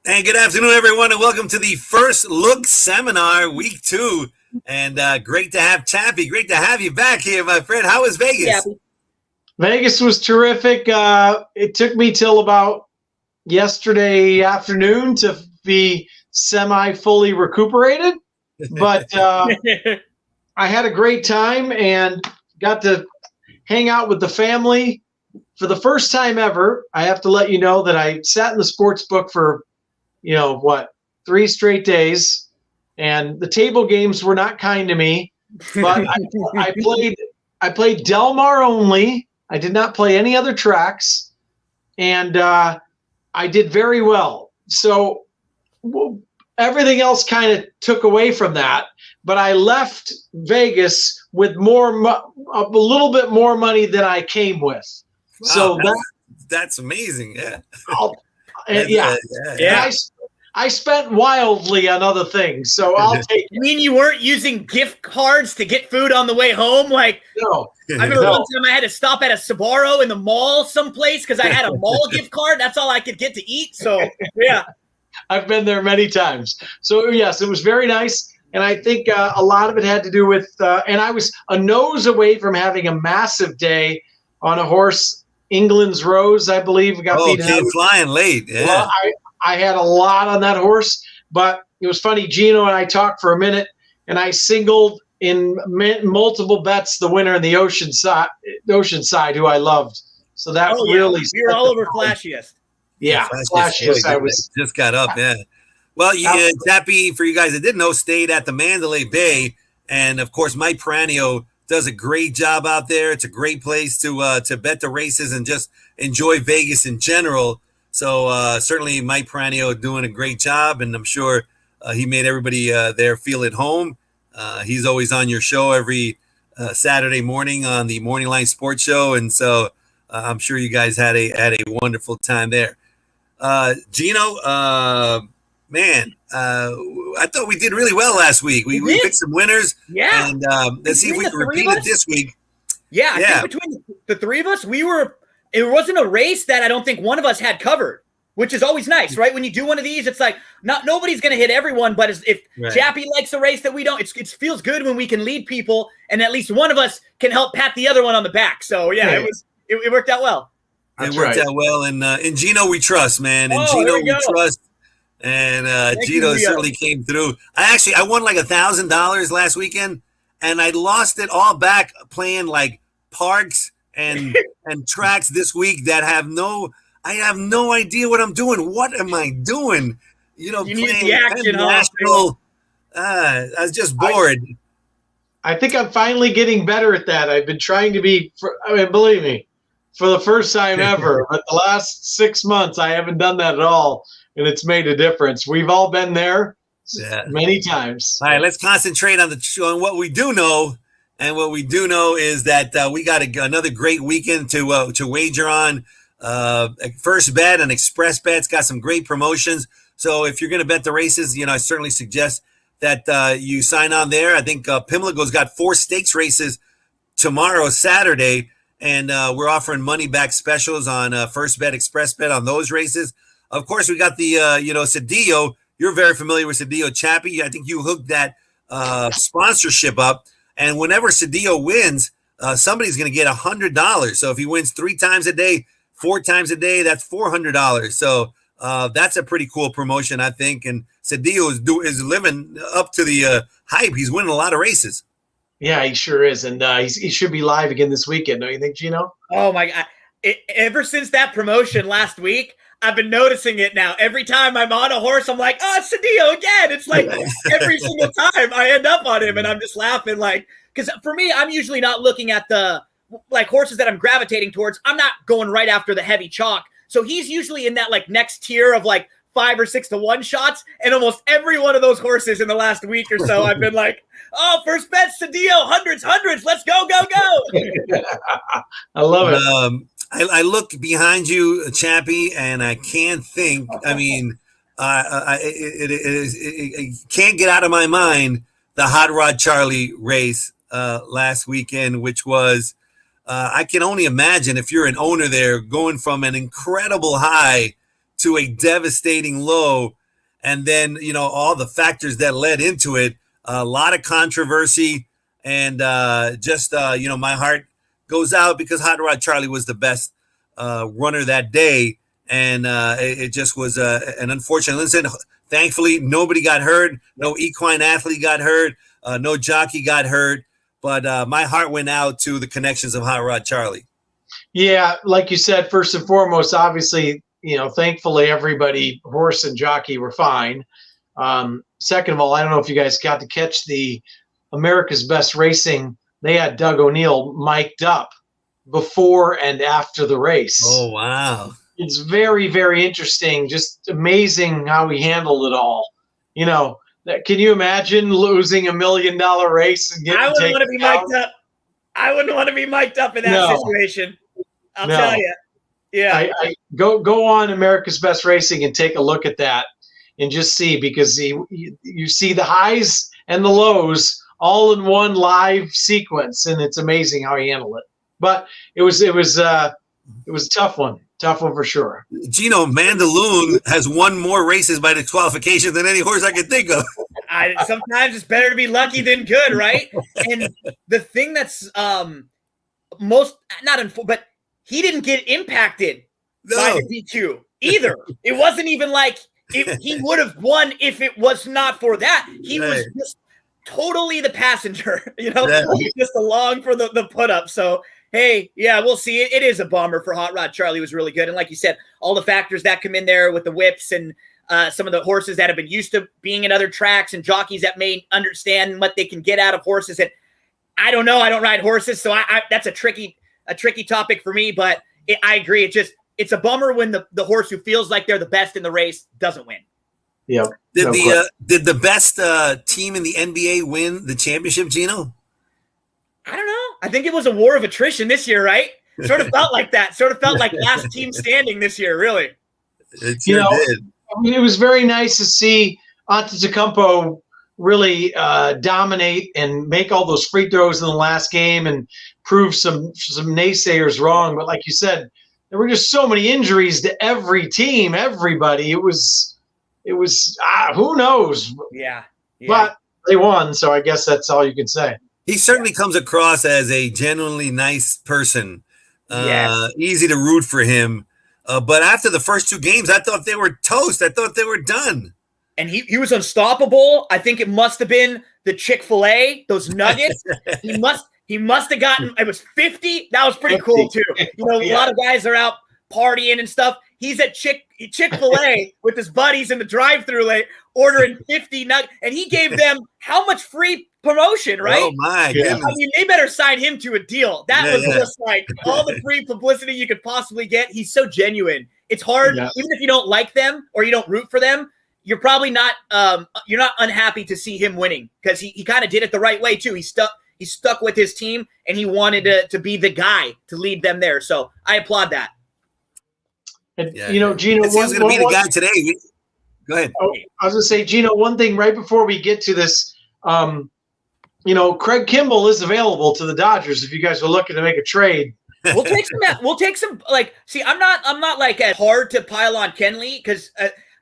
And good afternoon, everyone, and welcome to the First Look Seminar, Week 2. And great to have Chappie. Great to have you back here, my friend. How was Vegas? Vegas was terrific. It took me till about yesterday afternoon to be semi-fully recuperated, but I had a great time and got to hang out with the family for the first time ever. I have to let you know that I sat in the sports book for, 3 straight days, and the table games were not kind to me. But I played Del Mar only. I did not play any other tracks, and I did very well. So everything else kind of took away from that. But I left Vegas with a little bit more money than I came with. Wow, So that's amazing. Yeah. I spent wildly on other things, so I'll take it. You mean you weren't using gift cards to get food on the way home? No. I remember one time I had to stop at a Sbarro in the mall someplace because I had a mall gift card. That's all I could get to eat. So, yeah. I've been there many times. So, yes, it was very nice. And I think a lot of it had to do with and I was a nose away from having a massive day on a horse, England's Rose, I believe. Came flying late. Yeah. Well, I had a lot on that horse, but it was funny. Gino and I talked for a minute, and I singled in multiple bets the winner in the Oceanside, who I loved. So that really you're all over Flashiest. Yeah, Flashiest. I was just got up. Yeah. Well, Chappie, for you guys that didn't know, stayed at the Mandalay Bay, and of course, Mike Peranio does a great job out there. It's a great place to bet the races and just enjoy Vegas in general. So certainly Mike Peranio doing a great job, and I'm sure he made everybody there feel at home. He's always on your show every Saturday morning on the Morning Line Sports Show, and so I'm sure you guys had a wonderful time there. Gino, man, I thought we did really well last week. We picked some winners. Yeah. And let's see if we can repeat it this week. Yeah, I think between the three of us, it wasn't a race that I don't think one of us had covered, which is always nice, right? When you do one of these, it's like nobody's going to hit everyone, but if Chappie likes a race that we don't, it feels good when we can lead people, and at least one of us can help pat the other one on the back. So it worked out well. It worked out well, and in Gino we trust, man. In Gino we trust, and Gino certainly came through. I won like $1,000 last weekend, and I lost it all back playing like parks and tracks this week that I have no idea what I'm doing. What am I doing? You need the action. National. I was just bored. I think I'm finally getting better at that. I've been trying to be. Believe me, for the first time ever, but the last 6 months I haven't done that at all, and it's made a difference. We've all been there many times. All right, let's concentrate on what we do know. And what we do know is that we got another great weekend to wager on. First Bet and Express Bet's got some great promotions. So if you're going to bet the races, I certainly suggest that you sign on there. I think Pimlico's got 4 stakes races tomorrow, Saturday, and we're offering money back specials on First Bet, Express Bet on those races. Of course, we got the Cedillo. You're very familiar with Cedillo, Chappie. I think you hooked that sponsorship up. And whenever Cedillo wins, somebody's going to get $100. So if he wins 3 times a day, 4 times a day, that's $400. So that's a pretty cool promotion, I think. And Cedillo is living up to the hype. He's winning a lot of races. Yeah, he sure is. And he should be live again this weekend. Don't you think, Gino? Oh, my God. Ever since that promotion last week, I've been noticing it now. Every time I'm on a horse, I'm like, oh, it's Cedillo again. It's like every single time I end up on him, and I'm just laughing. Because for me, I'm usually not looking at the horses that I'm gravitating towards. I'm not going right after the heavy chalk. So he's usually in that next tier of 5 or 6 to 1 shots. And almost every one of those horses in the last week or so, I've been like, oh, First Bet, Cedillo, hundreds. Let's go. I love it. I look behind you, Chappie, and I can't think. I mean, it can't get out of my mind the Hot Rod Charlie race last weekend, which was I can only imagine if you're an owner there going from an incredible high to a devastating low. And then, all the factors that led into it, a lot of controversy, and my heart goes out because Hot Rod Charlie was the best runner that day. And it just was an unfortunate incident. Thankfully, nobody got hurt. No equine athlete got hurt. No jockey got hurt. But my heart went out to the connections of Hot Rod Charlie. Yeah, like you said, first and foremost, obviously, thankfully everybody, horse and jockey, were fine. Second of all, I don't know if you guys got to catch the America's Best Racing. They had Doug O'Neill mic'd up before and after the race. Oh, wow. It's very, very interesting. Just amazing how he handled it all. Can you imagine losing $1 million race and getting I wouldn't want to be out? mic'd up. I wouldn't want to be mic'd up in that situation. I'll tell you. Yeah. I go on America's Best Racing and take a look at that and just see, because you see the highs and the lows all in one live sequence, and it's amazing how he handled it. But it was a tough one for sure. Gino, Mandaloon has won more races by disqualification than any horse I could think of. Sometimes it's better to be lucky than good, right? And the thing that's but he didn't get impacted by the DQ either. It wasn't even like he would have won if it was not for that. He was just totally the passenger, just along for the put up. So, hey, yeah, we'll see. It is a bummer for Hot Rod Charlie. Was really good. And like you said, all the factors that come in there with the whips and some of the horses that have been used to being in other tracks and jockeys that may understand what they can get out of horses. And I don't know. I don't ride horses. So that's a tricky topic for me, but I agree. It's a bummer when the horse who feels like they're the best in the race doesn't win. Yeah. Did the best team in the NBA win the championship, Gino? I don't know. I think it was a war of attrition this year, right? Sort of felt like that. Sort of felt like last team standing this year, really. It sure did. I mean, it was very nice to see Antetokounmpo really dominate and make all those free throws in the last game and prove some naysayers wrong. But like you said, there were just so many injuries to every team, everybody. It was who knows? Yeah. But they won, so I guess that's all you can say. He certainly comes across as a genuinely nice person. Easy to root for him. But after the first two games, I thought they were toast. I thought they were done. And he was unstoppable. I think it must have been the Chick-fil-A, those nuggets. He must have gotten, it was 50. That was pretty cool too. A lot of guys are out partying and stuff. He's at Chick-fil-A with his buddies in the drive-thru lane ordering 50 nuggets. And he gave them how much free promotion, right? Oh my goodness. I mean, they better sign him to a deal. That was just like all the free publicity you could possibly get. He's so genuine. It's hard, even if you don't like them or you don't root for them, you're probably not you're not unhappy to see him winning, because he kind of did it the right way too. He stuck with his team, and he wanted to be the guy to lead them there. So I applaud that. And, Gino, he's going to be the guy today. Go ahead. Oh, I was going to say, Gino, one thing right before we get to this, Craig Kimbrell is available to the Dodgers if you guys are looking to make a trade. We'll take some. Like, see, I'm not like as hard to pile on Kenley, because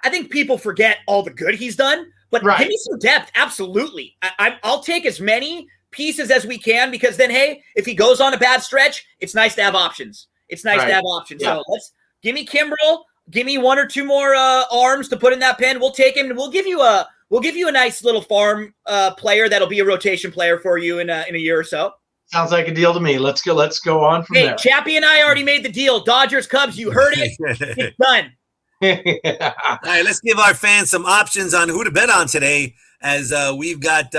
I think people forget all the good he's done. But give me some depth, absolutely. I'll take as many pieces as we can, because then, hey, if he goes on a bad stretch, it's nice to have options. It's nice to have options. Yeah. So give me Kimbrell. Give me one or two more arms to put in that pen. We'll take him, and we'll give you a nice little farm player that'll be a rotation player for you in a year or so. Sounds like a deal to me. Let's go on from there. Chappie and I already made the deal. Dodgers, Cubs, you heard it. It's done. All right, let's give our fans some options on who to bet on today, as we've got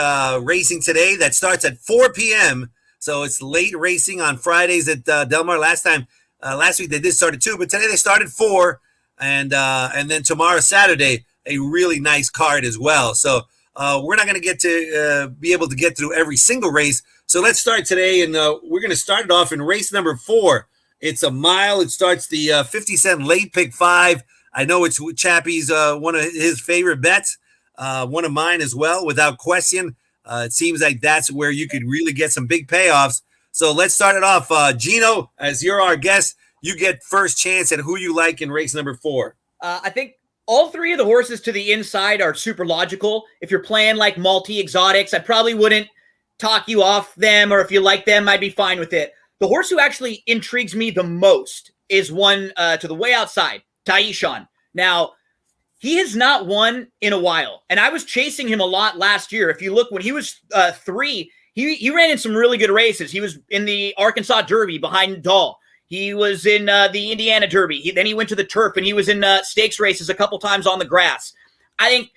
racing today that starts at 4 p.m. So it's late racing on Fridays at Del Mar. Last week they did start at 2, but today they started 4, and then tomorrow, Saturday, a really nice card as well. So we're not going to get to be able to get through every single race. So let's start today, and we're going to start it off in race number 4. It's a mile. It starts the 50-cent late pick 5. I know it's Chappie's one of his favorite bets, one of mine as well, without question. It seems like that's where you could really get some big payoffs. So let's start it off. Gino, as you're our guest, you get first chance at who you like in race number 4. I think all three of the horses to the inside are super logical. If you're playing like multi-exotics, I probably wouldn't talk you off them, or if you like them, I'd be fine with it. The horse who actually intrigues me the most is one to the way outside, Taishan. Now, he has not won in a while, and I was chasing him a lot last year. If you look, when he was 3, he ran in some really good races. He was in the Arkansas Derby behind Dahl. He was in the Indiana Derby. Then he went to the turf, and he was in stakes races a couple times on the grass. I think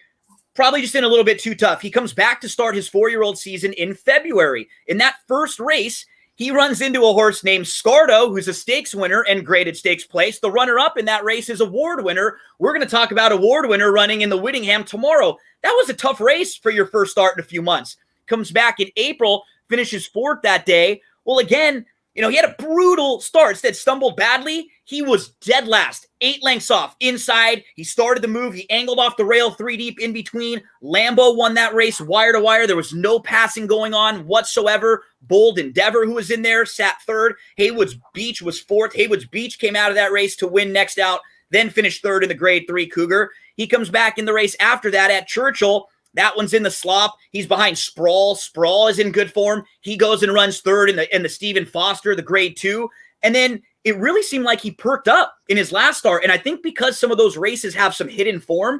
probably just in a little bit too tough. He comes back to start his 4-year-old season in February. In that first race, he runs into a horse named Scardo, who's a stakes winner and graded stakes place. The runner-up in that race is award winner. We're going to talk about award winner running in the Whittingham tomorrow. That was a tough race for your first start in a few months. Comes back in April, finishes 4th that day. Well, again, he had a brutal start. Instead, stumbled badly. He was dead last, 8 lengths off inside. He started the move. He angled off the rail 3 deep in between. Lambeau won that race wire to wire. There was no passing going on whatsoever. Bold Endeavor, who was in there, sat 3rd. Haywood's Beach was 4th. Haywood's Beach came out of that race to win next out, then finished 3rd in the grade 3 Cougar. He comes back in the race after that at Churchill. That one's in the slop. He's behind Sprawl. Sprawl is in good form. He goes and runs 3rd in the Stephen Foster, the grade 2. And then it really seemed like he perked up in his last start. And I think because some of those races have some hidden form,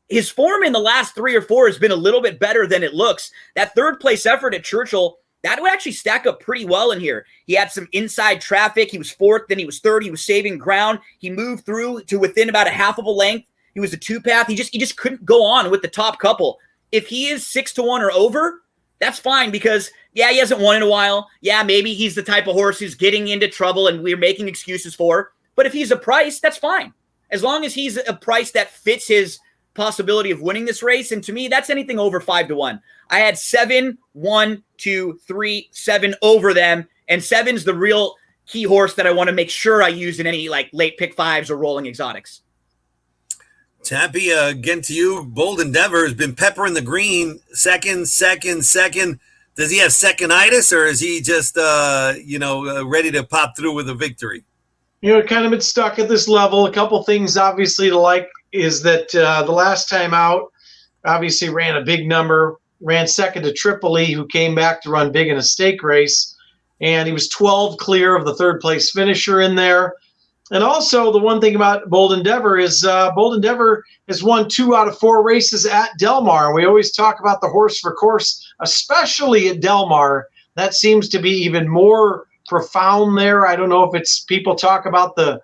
his form in the last 3 or 4 has been a little bit better than it looks. That 3rd place effort at Churchill, that would actually stack up pretty well in here. He had some inside traffic. He was 4th, then he was 3rd. He was saving ground. He moved through to within about a half of a length. He was a 2-path. He just couldn't go on with the top couple. If he is 6-1 or over, that's fine because, he hasn't won in a while. Yeah, maybe he's the type of horse who's getting into trouble and we're making excuses for. But if he's a price, that's fine. As long as he's a price that fits his possibility of winning this race. And to me, that's anything over 5-1. I had 7, 1, 2, 3, 7 over them. And 7's the real key horse that I want to make sure I use in any like late pick 5s or rolling exotics. Tappy, again to you. Bold Endeavor has been peppering the green. Second. Does he have second-itis, or is he just, ready to pop through with a victory? Kind of been stuck at this level. A couple things, obviously, to like is that the last time out, obviously ran a big number, ran second to Tripoli, who came back to run big in a stake race, and he was 12 clear of the 3rd-place finisher in there. And also, the one thing about Bold Endeavor is Bold Endeavor has won 2 out of 4 races at Del Mar. We always talk about the horse for course, especially at Del Mar. That seems to be even more profound there. I don't know if it's people talk about the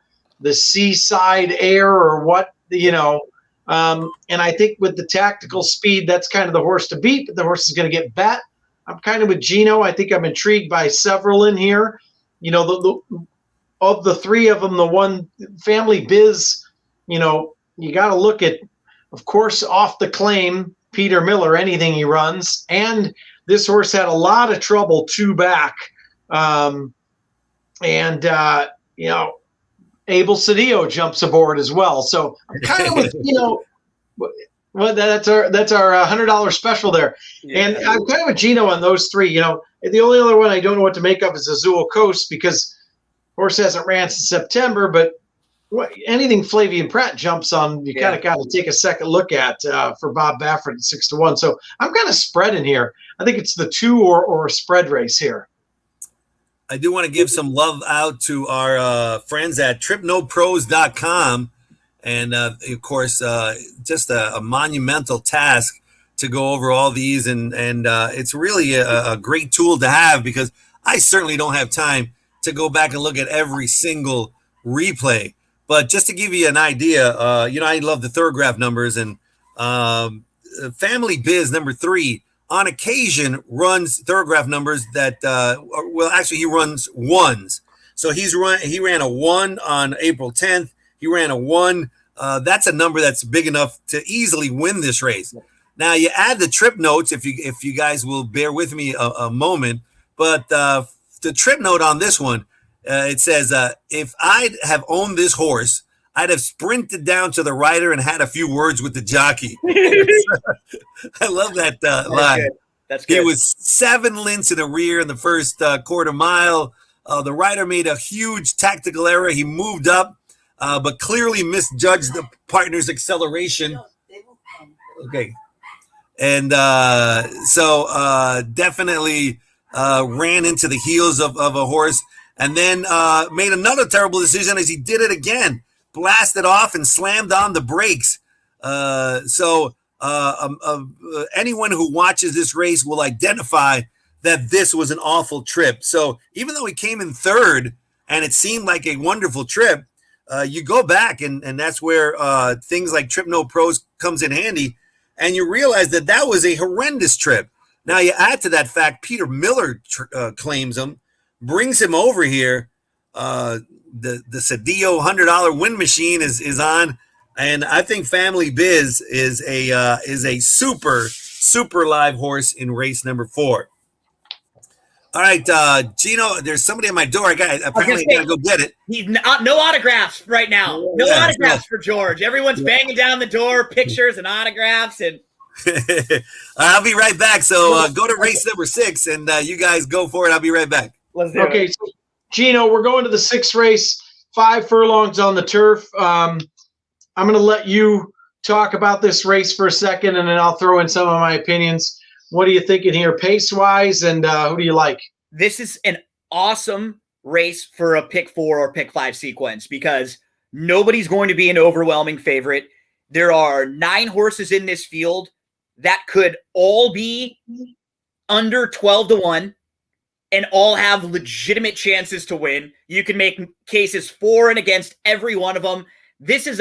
seaside air or what, and I think with the tactical speed, that's kind of the horse to beat, but the horse is going to get bet. I'm kind of with Gino. I think I'm intrigued by several in here. Of the 3 of them, the one Family Biz, you got to look at, of course, Off the Claim, Peter Miller, anything he runs. And this horse had a lot of trouble 2 back. Abel Cedillo jumps aboard as well. So I'm kind of with, well, that's our $100 special there. Yeah. And I'm kind of with Gino on those 3. The only other one I don't know what to make of is Azul Coast because horse hasn't ran since September, but anything Flavian Pratt jumps on, you kind of got to take a second look at for Bob Baffert at 6-1. So I'm kind of spreading here. I think it's the 2 or a spread race here. I do want to give some love out to our friends at tripnopros.com. And, of course, just a monumental task to go over all these. And it's really a great tool to have because I certainly don't have time to go back and look at every single replay. But just to give you an idea, I love the Thorograph numbers, and Family Biz number 3 on occasion runs Thorograph numbers that, he runs 1s. So he ran a 1 on April 10th. He ran a 1. That's a number that's big enough to easily win this race. Now you add the trip notes if you guys will bear with me a moment, but the trip note on this one, it says, if I'd have owned this horse, I'd have sprinted down to the rider and had a few words with the jockey. I love that line. Good. That's good. He was 7 lengths in the rear in the first quarter mile. The rider made a huge tactical error. He moved up. but clearly misjudged the partner's acceleration. Okay. And definitely ran into the heels of a horse, and then made another terrible decision as he did it again, blasted off and slammed on the brakes. Anyone who watches this race will identify that this was an awful trip. So even though he came in third and it seemed like a wonderful trip, you go back and that's where things like Trip No Pros comes in handy. And you realize that that was a horrendous trip. Now you add to that fact, Peter Miller claims him, brings him over here. The Cedillo $100 win machine is on, and I think Family Biz is a super live horse in race number 4. All right, Gino, there's somebody at my door. I gotta go get it. He's not, no autographs right now. No autographs for George. Everyone's banging down the door, pictures and autographs, and I'll be right back. So go to race number 6, and you guys go for it. I'll be right back. Let's do it. So Gino, we're going to the 6th race, 5 furlongs on the turf. I'm going to let you talk about this race for a second, and then I'll throw in some of my opinions. What are you thinking here, pace-wise, and who do you like? This is an awesome race for a pick 4 or pick 5 sequence because nobody's going to be an overwhelming favorite. There are 9 horses in this field that could all be under 12-1 and all have legitimate chances to win. You can make cases for and against every one of them. This is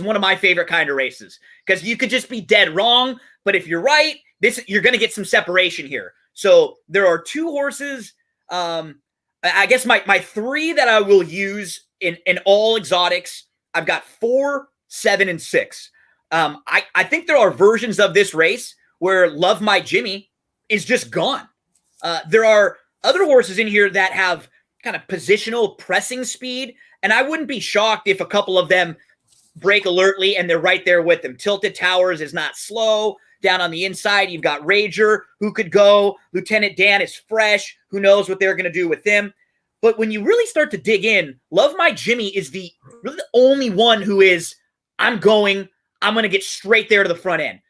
one of my favorite kind of races because you could just be dead wrong, but if you're right, you're going to get some separation here. So there are 2 horses. I guess my 3 that I will use in all exotics. I've got 4, 7, and 6. I think there are versions of this race where Love My Jimmy is just gone. There are other horses in here that have kind of positional pressing speed, and I wouldn't be shocked if a couple of them break alertly and they're right there with them. Tilted Towers is not slow. Down on the inside, you've got Rager, who could go. Lieutenant Dan is fresh. Who knows what they're going to do with him? But when you really start to dig in, Love My Jimmy is really the only one who is, I'm going to get straight there to the front end.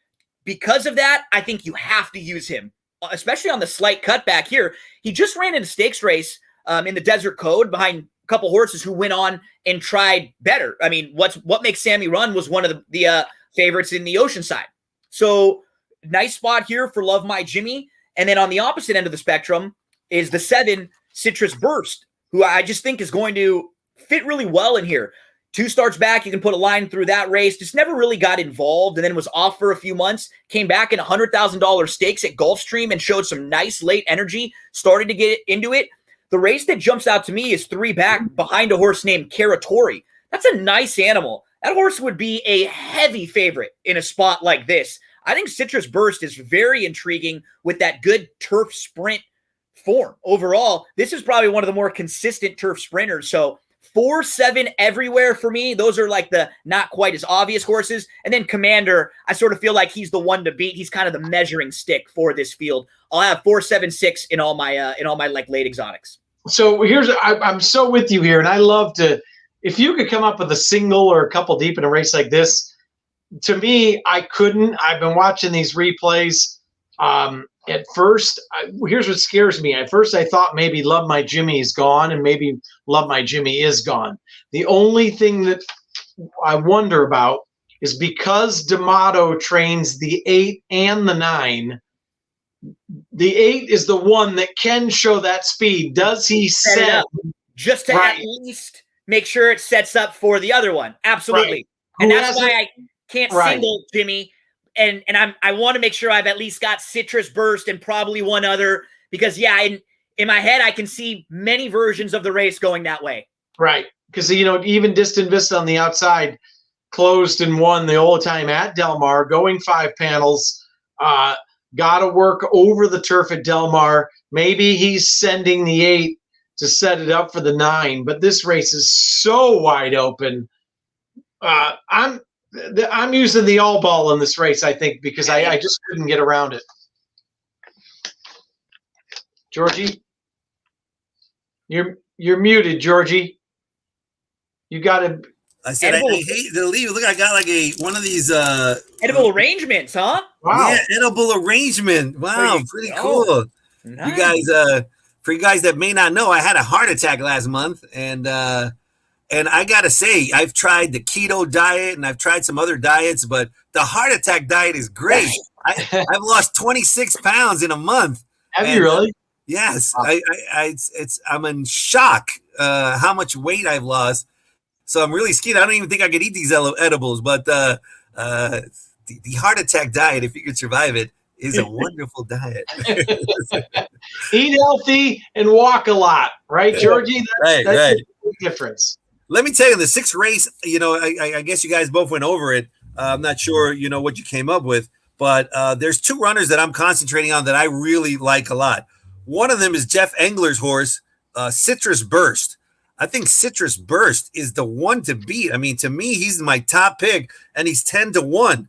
Because of that, I think you have to use him, especially on the slight cutback here. He just ran in a stakes race in the Desert Code behind a couple horses who went on and tried better. I mean, what makes Sammy run was one of the favorites in the Oceanside. So nice spot here for Love My Jimmy. And then on the opposite end of the spectrum is the 7 Citrus Burst, who I just think is going to fit really well in here. 2 starts back, you can put a line through that race. Just never really got involved and then was off for a few months. Came back in $100,000 stakes at Gulfstream and showed some nice late energy. Started to get into it. The race that jumps out to me is 3 back behind a horse named Karatori. That's a nice animal. That horse would be a heavy favorite in a spot like this. I think Citrus Burst is very intriguing with that good turf sprint form. Overall, this is probably one of the more consistent turf sprinters. So 4, 7 everywhere for me. Those are like the not quite as obvious horses. And then Commander, I sort of feel like he's the one to beat. He's kind of the measuring stick for this field. I'll have 4, 7, 6 in all my like late exotics. So I'm so with you here, and I love to. If you could come up with a single or a couple deep in a race like this, to me, I couldn't. I've been watching these replays. At first, here's what scares me. At first, I thought maybe Love My Jimmy is gone, and maybe Love My Jimmy is gone. The only thing that I wonder about is because D'Amato trains the 8 and the 9, the 8 is the one that can show that speed. Does he set just to at least make sure it sets up for the other one? Absolutely. Right. And that's why I can't single Jimmy. And I want to make sure I've at least got Citrus Burst and probably one other because, in my head, I can see many versions of the race going that way. Right. Because, even Distant Vista on the outside closed and won the old time at Del Mar, going 5 panels, got to work over the turf at Del Mar. Maybe he's sending the 8 to set it up for the 9, but this race is so wide open. I'm using the all ball in this race, I think, because I just couldn't get around it. Georgie, you're muted, Georgie. You got to I said, I hate to leave. Look, I got like one of these edible arrangements, huh? Wow. Yeah, edible arrangement. Wow, pretty cool. Nice. You guys, for you guys that may not know, I had a heart attack last month, and I gotta say, I've tried the keto diet and I've tried some other diets, but the heart attack diet is great. I've lost 26 pounds in a month. Have you really? Yes, I'm in shock how much weight I've lost. So I'm really scared. I don't even think I could eat these edibles, but the heart attack diet, if you could survive it, is a wonderful diet. Eat healthy and walk a lot, right, Georgie? That's right. a big difference. Let me tell you, the sixth race, I guess you guys both went over it. I'm not sure, what you came up with, but there's two runners that I'm concentrating on that I really like a lot. One of them is Jeff Engler's horse, Citrus Burst. I think Citrus Burst is the one to beat. I mean, to me, he's my top pick, and he's 10-1.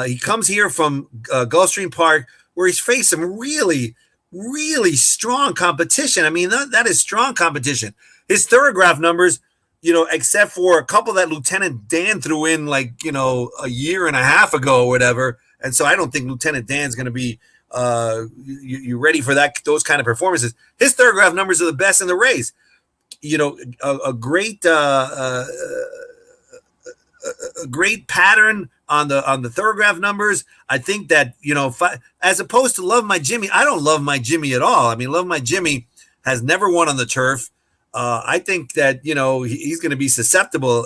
He comes here from Gulfstream Park, where he's faced some really, really strong competition. I mean, that is strong competition. His thoroughgraph numbers, except for a couple that Lieutenant Dan threw in a year and a half ago or whatever. And so I don't think Lieutenant Dan's going to be you ready for those kind of performances. His thoroughgraph numbers are the best in the race. A great pattern on the thoroughgraph numbers. I think that, as opposed to Love My Jimmy, I don't love my Jimmy at all. I mean, Love My Jimmy has never won on the turf. I think that, he's going to be susceptible.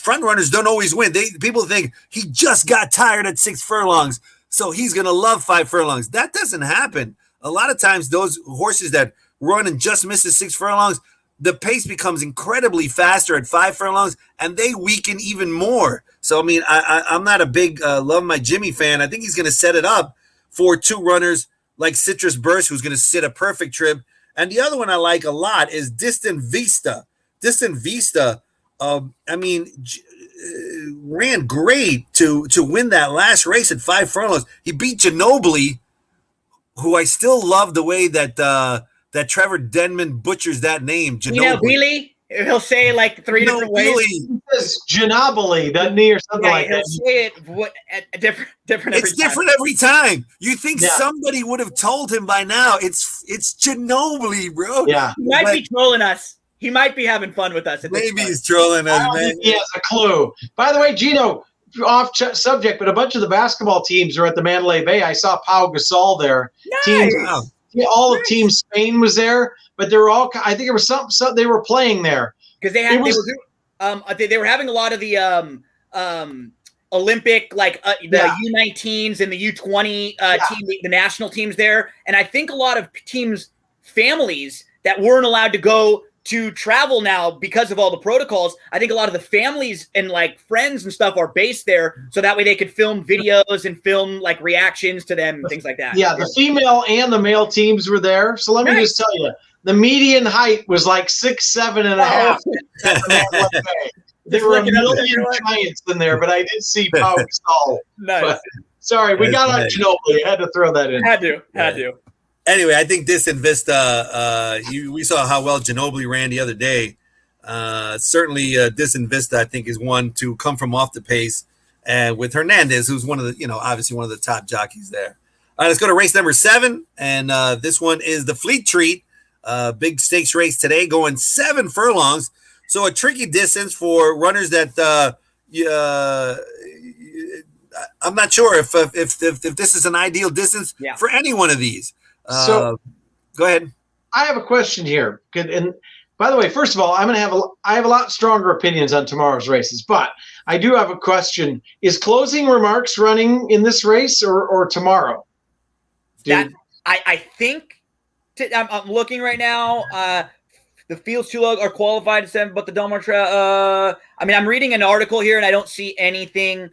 Front runners don't always win. People think he just got tired at 6 furlongs, so he's going to love 5 furlongs. That doesn't happen. A lot of times those horses that run and just misses 6 furlongs, the pace becomes incredibly faster at 5 furlongs, and they weaken even more. So, I mean, I'm not a big Love My Jimmy fan. I think he's going to set it up for two runners like Citrus Burst, who's going to sit a perfect trip. And the other one I like a lot is Distant Vista. Distant Vista, ran great to win that last race at 5 furlongs. He beat Ginobili, who I still love the way that that Trevor Denman butchers that name. Ginobili. He'll say like 3 different ways. He says Ginobili, doesn't he, or something like that? He'll say it different. It's different every time. You think somebody would have told him by now? It's Ginobili, bro. Yeah, he might be trolling us. He might be having fun with us. Maybe he's trolling us, man. He has a clue. By the way, Gino, off subject, but a bunch of the basketball teams are at the Mandalay Bay. I saw Pau Gasol there. Nice. All of Team Spain was there, but they were all. I think it was some they were playing there because they were having a lot of the Olympic the U19s and the U20 team, the national teams there, and I think a lot of teams' families that weren't allowed to go to travel now because of all the protocols. I think a lot of the families and friends and stuff are based there, so that way they could film videos and film reactions to them and things like that. Yeah, the female and the male teams were there. So let me just tell you, the median height was 6'7.5". There were a million giants in there, but I did see Pau Gasol. Nice. Sorry, we got on Ginobili. I had to throw that in. Had to. Anyway, I think Distant Vista, we saw how well Ginobili ran the other day. Certainly, Distant Vista, I think, is one to come from off the pace. And with Hernandez, who's one of the, obviously one of the top jockeys there. All right, let's go to race number 7. And this one is the Fleet Treat. Big stakes race today, going 7 furlongs. So a tricky distance for runners that I'm not sure if this is an ideal distance for any one of these. So go ahead. I have a question here. And by the way, first of all, I have a lot stronger opinions on tomorrow's races, but I do have a question. Is Closing Remarks running in this race or tomorrow? I think I'm looking right now. The Fields Tulog are qualified to 7, but the Del Mar I'm reading an article here and I don't see anything.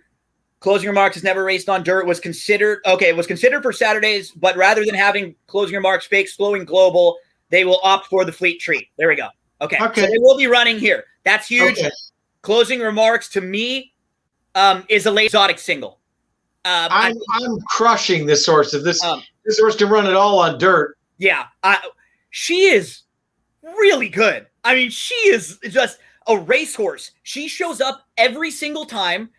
Closing Remarks has never raced on dirt. Was considered for Saturdays, but rather than having Closing Remarks fake going global, they will opt for the Fleet Treat. There we go. Okay. So they will be running here. That's huge. Okay. Closing Remarks to me is a late exotic single. I'm crushing this horse. If this horse can run it all on dirt. Yeah, she is really good. I mean, she is just a racehorse. She shows up every single time.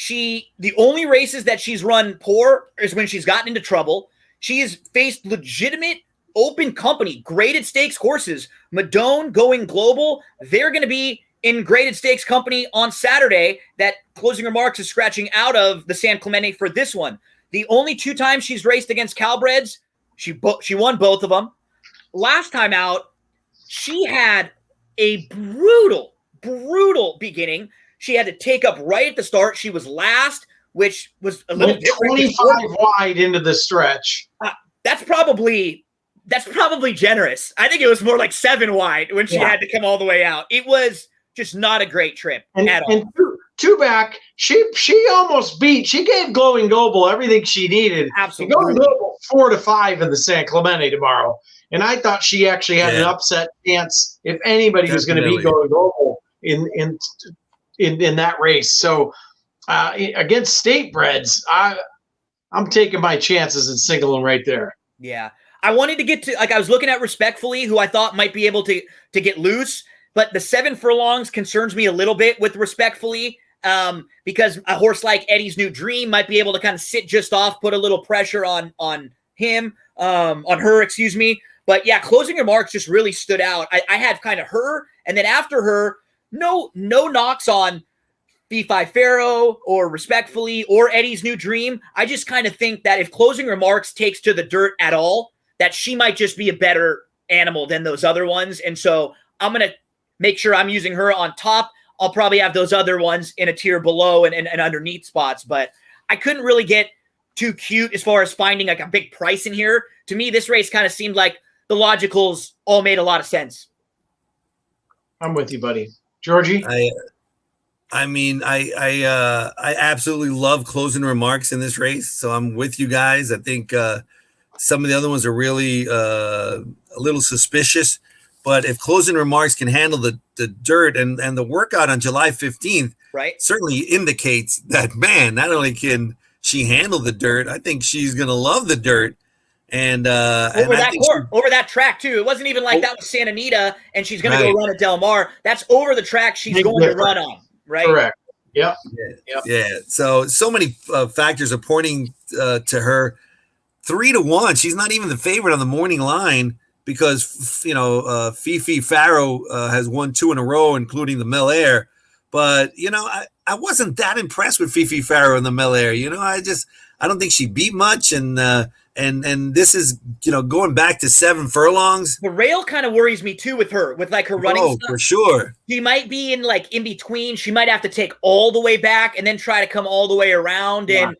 The only races that she's run poor is when she's gotten into trouble. She has faced legitimate open company, graded stakes horses. Madone going global. They're going to be in graded stakes company on Saturday. That Closing Remarks is scratching out of the San Clemente for this one. The only 2 times she's raced against Calbreds, she won both of them. Last time out, she had a brutal beginning. She had to take up right at the start. She was last, which was a little different. 25 wide into the stretch. That's probably generous. I think it was more like 7 wide when she had to come all the way out. It was just not a great trip at all. And two back, she almost beat. She gave Glowing Global everything she needed. Absolutely. Glowing Global 4-5 in the San Clemente tomorrow, and I thought she actually had an upset chance if anybody was going to beat Glowing Global in that race. So against State Breds, I'm taking my chances in singling right there. Yeah. I wanted to get to, I was looking at Respectfully, who I thought might be able to get loose, but the 7 furlongs concerns me a little bit with Respectfully, because a horse like Eddie's New Dream might be able to kind of sit just off, put a little pressure on her, excuse me. But yeah, Closing Remarks just really stood out. I had kind of her, and then after her, no knocks on B5 Pharaoh or Respectfully or Eddie's New Dream. I just kind of think that if Closing Remarks takes to the dirt at all, that she might just be a better animal than those other ones. And so I'm going to make sure I'm using her on top. I'll probably have those other ones in a tier below and underneath spots, but I couldn't really get too cute as far as finding like a big price in here. To me, this race kind of seemed like the logicals all made a lot of sense. I'm with you, buddy. Georgie? I mean, I absolutely love Closing Remarks in this race, so I'm with you guys. I think some of the other ones are really a little suspicious, but if Closing Remarks can handle the dirt and the workout on July 15th, right, certainly indicates that, man, not only can she handle the dirt, I think she's going to love the dirt. And over that track too. It wasn't even like that was Santa Anita and she's going to go run at Del Mar. That's over the track she's going to run on. Right. Correct. Yep. Yeah. So many factors are pointing to her. 3-1. She's not even the favorite on the morning line because Fifi Pharaoh has won 2 in a row, including the Mel Air. But I wasn't that impressed with Fifi Pharaoh in the Mel Air. I don't think she beat much, and this is going back to 7 furlongs. The rail kind of worries me too with her, with like her running stuff. For sure. She might be in between. She might have to take all the way back and then try to come all the way around. And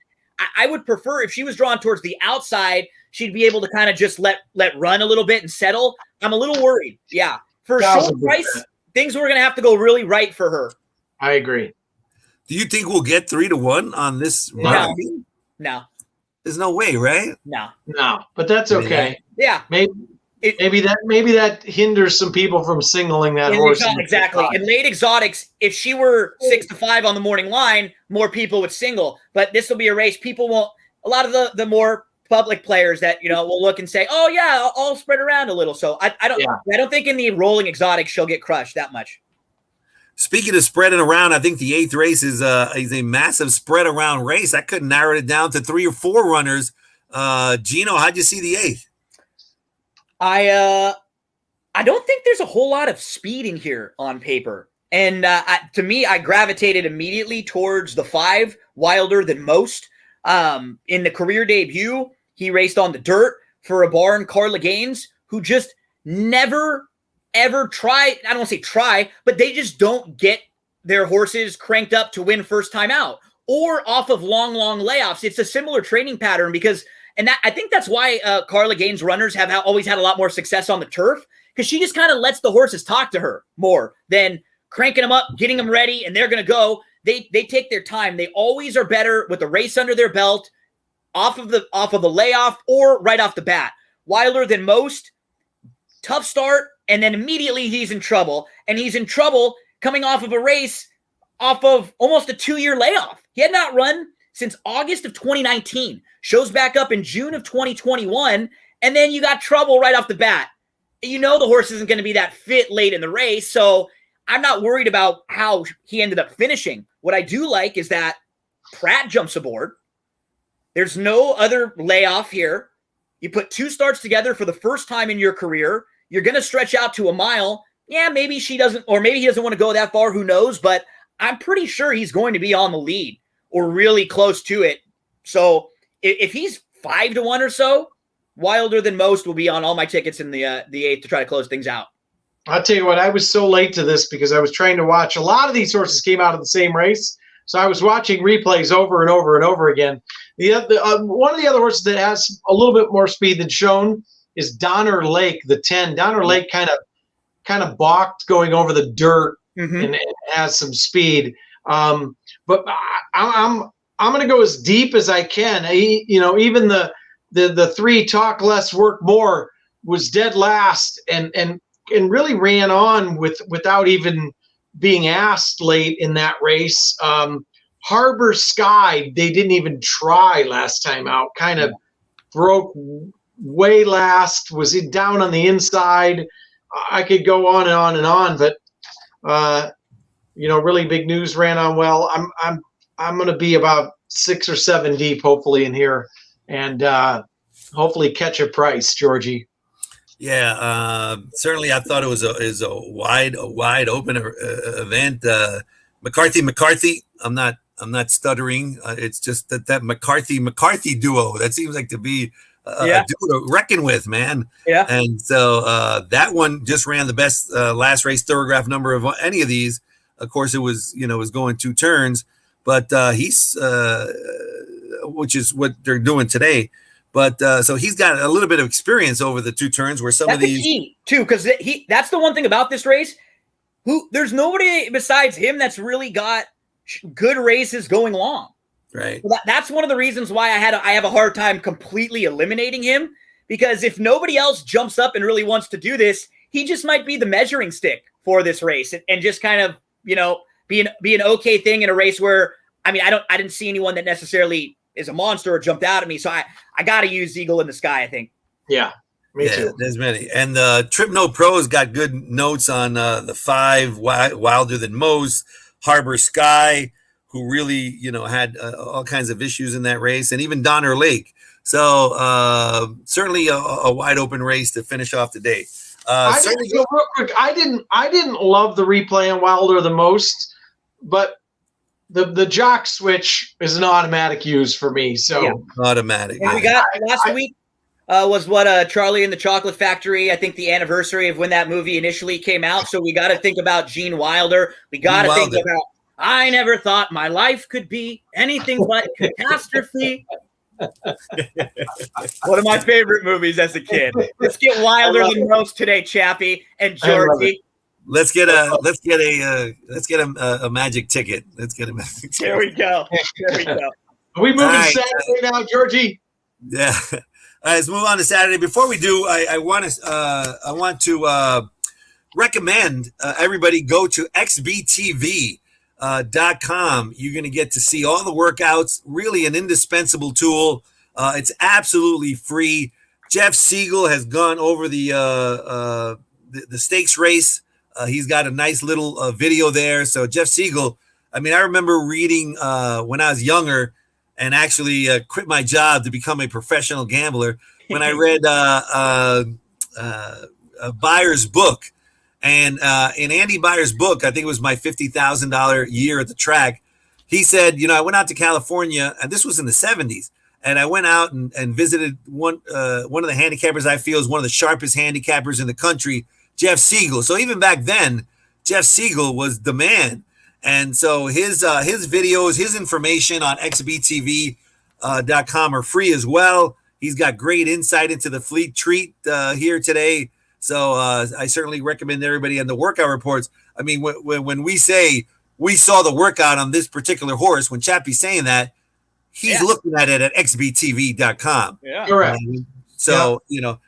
I would prefer if she was drawn towards the outside, she'd be able to kind of just let run a little bit and settle. I'm a little worried. Yeah. For a short price, things were going to have to go really right for her. I agree. Do you think we'll get 3-1 on this run? No. There's no way, right? No. But that's okay. Yeah. Maybe that hinders some people from singling that horse. Exactly. In late exotics, if she were 6-5 on the morning line, more people would single. But this will be a race people won't. A lot of the more public players that will look and say, "Oh yeah, I'll spread around a little." So I don't think in the rolling exotics she'll get crushed that much. Speaking of spreading around, I think the 8th race is a massive spread around race. I could narrow it down to 3 or 4 runners. Gino, how'd you see the 8th? I don't think there's a whole lot of speed in here on paper. And to me, I gravitated immediately towards the 5, Wilder Than Most. In the career debut, he raced on the dirt for a barn, Carla Gaines, who just never ever try. I don't want to say try, but they just don't get their horses cranked up to win first time out or off of long layoffs. It's a similar training pattern I think that's why Carla Gaines runners have always had a lot more success on the turf, because she just kind of lets the horses talk to her more than cranking them up, getting them ready, and they're going to go. They take their time. They always are better with a race under their belt, off of the layoff or right off the bat. Wilder Than Most, tough start, and then immediately he's in trouble. And he's in trouble coming off of a race off of almost a 2-year layoff. He had not run since August of 2019. Shows back up in June of 2021, and then you got trouble right off the bat. The horse isn't going to be that fit late in the race, so I'm not worried about how he ended up finishing. What I do like is that Pratt jumps aboard. There's no other layoff here. You put 2 starts together for the first time in your career. You're going to stretch out to a mile. Yeah, maybe she doesn't, or maybe he doesn't want to go that far. Who knows? But I'm pretty sure he's going to be on the lead or really close to it. So if he's 5-1 or so, Wilder Than Most will be on all my tickets in the 8th to try to close things out. I'll tell you what, I was so late to this because I was trying to watch. A lot of these horses came out of the same race. So I was watching replays over and over and over again. One of the other horses that has a little bit more speed than shown is Donner Lake, the 10. Donner Lake kind of balked going over the dirt and has some speed. But I'm going to go as deep as I can. Even the 3 Talk Less Work More was dead last and really ran on without even being asked late in that race. Harbor Sky, they didn't even try last time out. Kind of broke way last. Was it down on the inside? I could go on and on and on, but really Big News ran on well. I'm going to be about 6 or 7 deep, hopefully, in here, and hopefully catch a price, Georgie. Yeah, certainly. I thought it was a wide open event. McCarthy. I'm not stuttering. It's just that McCarthy duo that seems like to be a duo to reckon with, man. Yeah. And so that one just ran the best last race thoroughgraph number of any of these. Of course, it was was going 2 turns, but he's which is what they're doing today. But so he's got a little bit of experience over the 2 turns where some of these key too, because that's the one thing about this race. There's nobody besides him that's really got good races going long. Right. So that's one of the reasons why I have a hard time completely eliminating him, because if nobody else jumps up and really wants to do this, he just might be the measuring stick for this race and just kind of be an okay thing in a race where I didn't see anyone that necessarily is a monster or jumped out at me. So I got to use Eagle in the Sky, I think. Yeah, me too. There's many. And Trip No Pro's got good notes on the 5 Wilder Than Most, Harbor Sky, who really, had all kinds of issues in that race, and even Donner Lake. So certainly a wide open race to finish off the day. Real quick, I didn't love the replay on Wilder Than Most, but the jock switch is an automatic use for me. So automatic. And we got last week was Charlie and the Chocolate Factory. I think the anniversary of when that movie initially came out. So we got to think about Gene Wilder. We got to think about I never thought my life could be anything but catastrophe. One of my favorite movies as a kid. Let's get Wilder Than Most today, Chappie and Georgie. Let's get a magic ticket. Let's get a magic ticket. There we go. Are we moving Saturday now, Georgie? Yeah. All right, let's move on to Saturday. Before we do, I want to recommend everybody go to xbtv.com. You're going to get to see all the workouts. Really an indispensable tool. It's absolutely free. Jeff Siegel has gone over the stakes race. He's got a nice little video there. So Jeff Siegel, I remember reading when I was younger and actually quit my job to become a professional gambler when I read Byers' book. And in Andy Byers' book, I think it was my $50,000 year at the track, he said, I went out to California, and this was in the 70s, and I went out and visited one of the handicappers I feel is one of the sharpest handicappers in the country, Jeff Siegel. So even back then, Jeff Siegel was the man. And so his videos, his information on xbtv.com are free as well. He's got great insight into the Fleet Treat here today. So I certainly recommend everybody. And the workout reports, when we say we saw the workout on this particular horse, when Chappie's saying that, he's looking at it at xbtv.com. Yeah. Correct. So,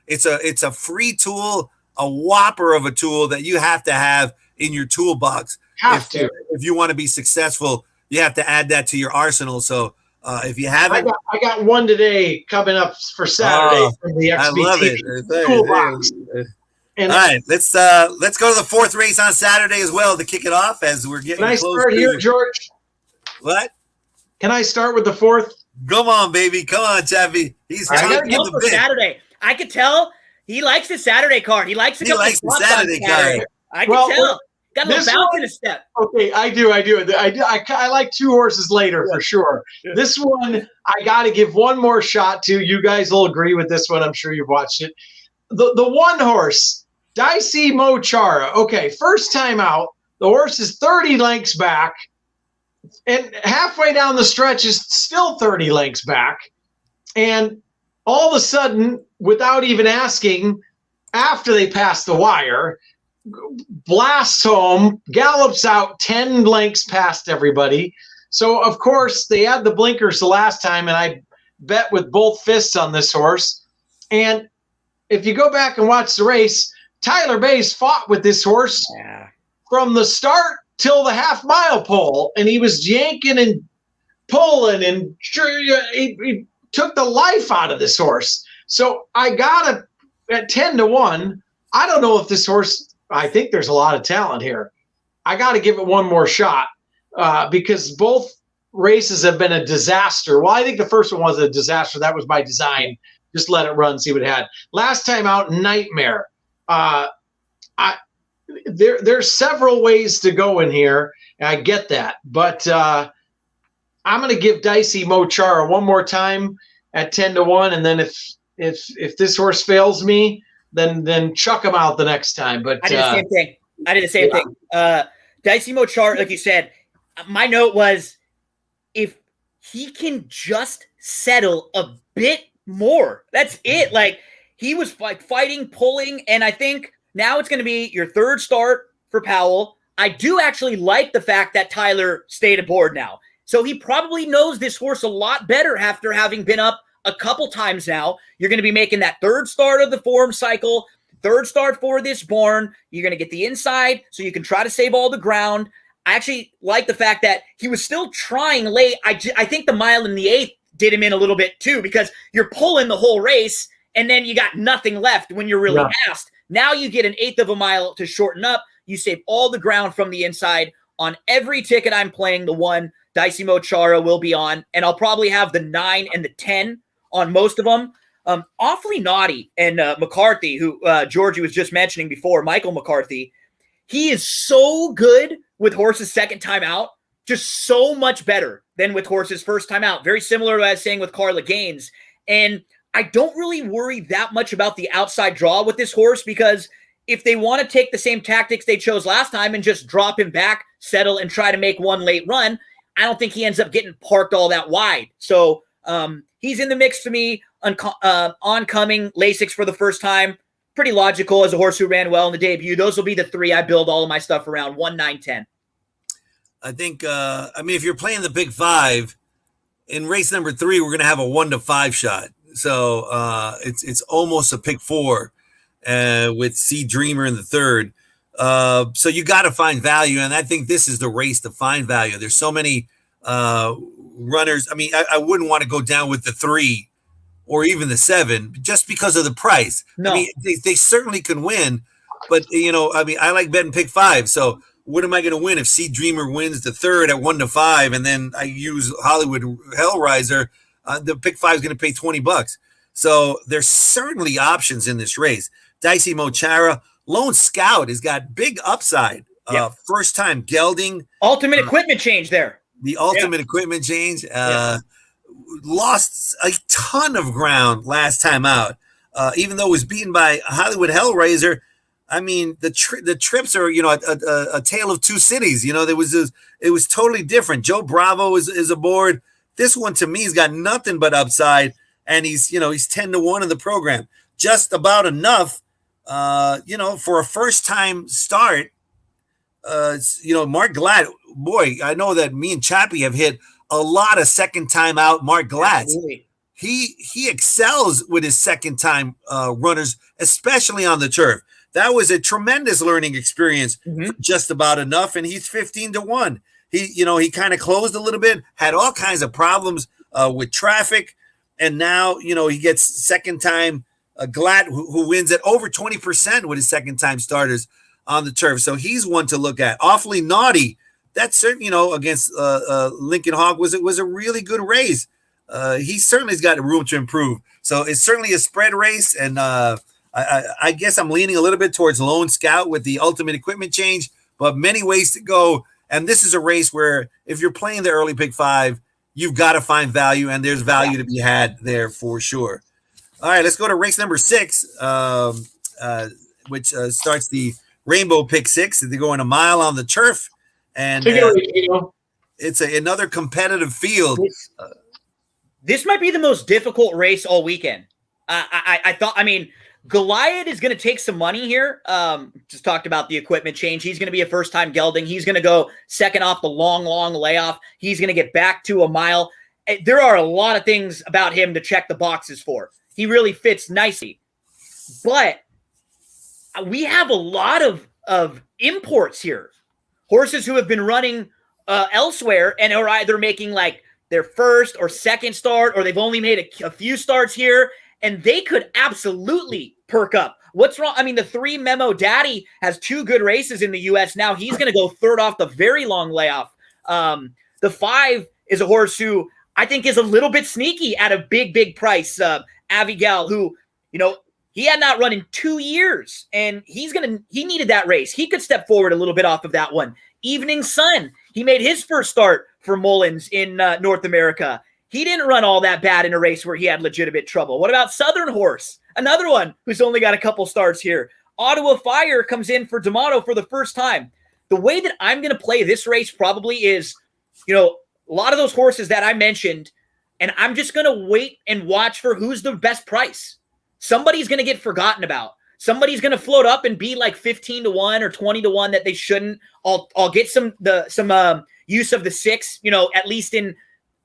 it's a free tool, a whopper of a tool that you have to have in your toolbox. If you want to be successful, you have to add that to your arsenal. So if you haven't, I got one today coming up for Saturday from the XBT toolbox. And All right, let's go to the fourth race on Saturday as well to kick it off as we're getting can I close start to here, George? What? Can I start with the fourth? Come on, baby. Come on, Chappie. He's I gotta chomping at the bit. Saturday. I could tell he likes the Saturday card. He likes to He go likes the Saturday card. I can tell. Got a little this bounce one- in his step. Okay, I do. I like two horses later for sure. Yeah. This one, I got to give one more shot to. You guys will agree with this one. I'm sure you've watched it. The one horse, Dicey Mochara. Okay, first time out. The horse is 30 lengths back, and halfway down the stretch is still 30 lengths back. And all of a sudden, without even asking, after they pass the wire, blasts home, gallops out 10 lengths past everybody. So, of course, they had the blinkers the last time, and I bet with both fists on this horse. And if you go back and watch the race, Tyler Bays fought with this horse from the start till the half-mile pole, and he was yanking and pulling, and he took the life out of this horse. So I got it at 10-1. I don't know if this horse – I think there's a lot of talent here. I got to give it one more shot because both races have been a disaster. Well, I think the first one was a disaster. That was by design. Just let it run, see what it had. Last time out, nightmare. There's several ways to go in here, and I get that. But I'm going to give Dicey Mochara one more time at 10-1, and then if this horse fails me, then chuck him out the next time. But I did the same thing. Dicey Mochara, like you said, my note was if he can just settle a bit more, that's it. Like he was like fighting, pulling, and I think now it's going to be your third start for Powell. I do actually like the fact that Tyler stayed aboard now. So he probably knows this horse a lot better after having been up a couple times now. You're going to be making that third start of the form cycle, third start for this barn. You're going to get the inside so you can try to save all the ground. I actually like the fact that he was still trying late. I think the mile in the eighth did him in a little bit too, because you're pulling the whole race and then you got nothing left when you're really asked. Now you get an eighth of a mile to shorten up. You save all the ground from the inside. On every ticket I'm playing, the one Dicey Mochara will be on, and I'll probably have the 9 and the 10 on most of them. Awfully Naughty and McCarthy, who Georgie was just mentioning before, Michael McCarthy, he is so good with horses second time out, just so much better than with horses first time out. Very similar to what I was saying with Carla Gaines. And I don't really worry that much about the outside draw with this horse, because if they want to take the same tactics they chose last time and just drop him back, settle, and try to make one late run, I don't think he ends up getting parked all that wide. So he's in the mix to me. Oncoming, Lasix for the first time. Pretty logical as a horse who ran well in the debut. Those will be the three I build all of my stuff around, 1, 9, 10. I think, if you're playing the Big Five, in race number 3, we're going to have a 1-5 shot. So it's almost a pick 4 with Sea Dreamer in the third. So you got to find value, and I think this is the race to find value. There's so many runners. I mean, I wouldn't want to go down with the 3 or even the 7 just because of the price. No. I mean, they certainly can win, but I like betting pick 5. So what am I going to win if Sea Dreamer wins the third at 1-5, and then I use Hollywood Hellraiser? The pick 5 is going to pay $20. So there's certainly options in this race. Dicey Mochara, Lone Scout has got big upside. First time gelding. Ultimate equipment change there. The ultimate equipment change. Lost a ton of ground last time out. Even though it was beaten by Hollywood Hellraiser, I mean, the trips are, a tale of two cities. It was totally different. Joe Bravo is aboard. This one, to me, has got nothing but upside, and he's 10-1 in the program. Just about enough, for a first-time start. Mark Glatt, boy, I know that me and Chappie have hit a lot of second-time out Mark Glatts. Absolutely. He excels with his second-time runners, especially on the turf. That was a tremendous learning experience for just about enough, and he's 15-1. He kind of closed a little bit, had all kinds of problems with traffic, and now, he gets second time Glatt, who wins at over 20% with his second-time starters on the turf. So he's one to look at. Awfully Naughty. That's certainly, against Lincoln Hawk was a really good race. He certainly has got room to improve. So it's certainly a spread race, and I guess I'm leaning a little bit towards Lone Scout with the ultimate equipment change, but many ways to go. And this is a race where if you're playing the early pick 5, you've got to find value, and there's value to be had there for sure. All right, let's go to race number 6, which starts the Rainbow Pick 6. They're going a mile on the turf, and it's another competitive field. This might be the most difficult race all weekend. I thought, Goliath is going to take some money here. Just talked about the equipment change. He's going to be a first-time gelding. He's going to go second off the long layoff. He's going to get back to a mile. There are a lot of things about him to check the boxes for. He really fits nicely. But we have a lot of imports here. Horses who have been running elsewhere and are either making like their first or second start, or they've only made a few starts here, and they could absolutely perk up. What's wrong? The 3 Memo Daddy has 2 good races in the U.S. now. He's going to go third off the very long layoff. The 5 is a horse who I think is a little bit sneaky at a big price. Avigal, who, he had not run in 2 years, and he needed that race. He could step forward a little bit off of that one. Evening Sun, he made his first start for Mullins in North America. He didn't run all that bad in a race where he had legitimate trouble. What about Southern Horse? Another one who's only got a couple starts here. Ottawa Fire comes in for D'Amato for the first time. The way that I'm going to play this race probably is, a lot of those horses that I mentioned, and I'm just going to wait and watch for who's the best price. Somebody's going to get forgotten about. Somebody's going to float up and be like 15-1 or 20-1 that they shouldn't. I'll get some use of the 6, at least in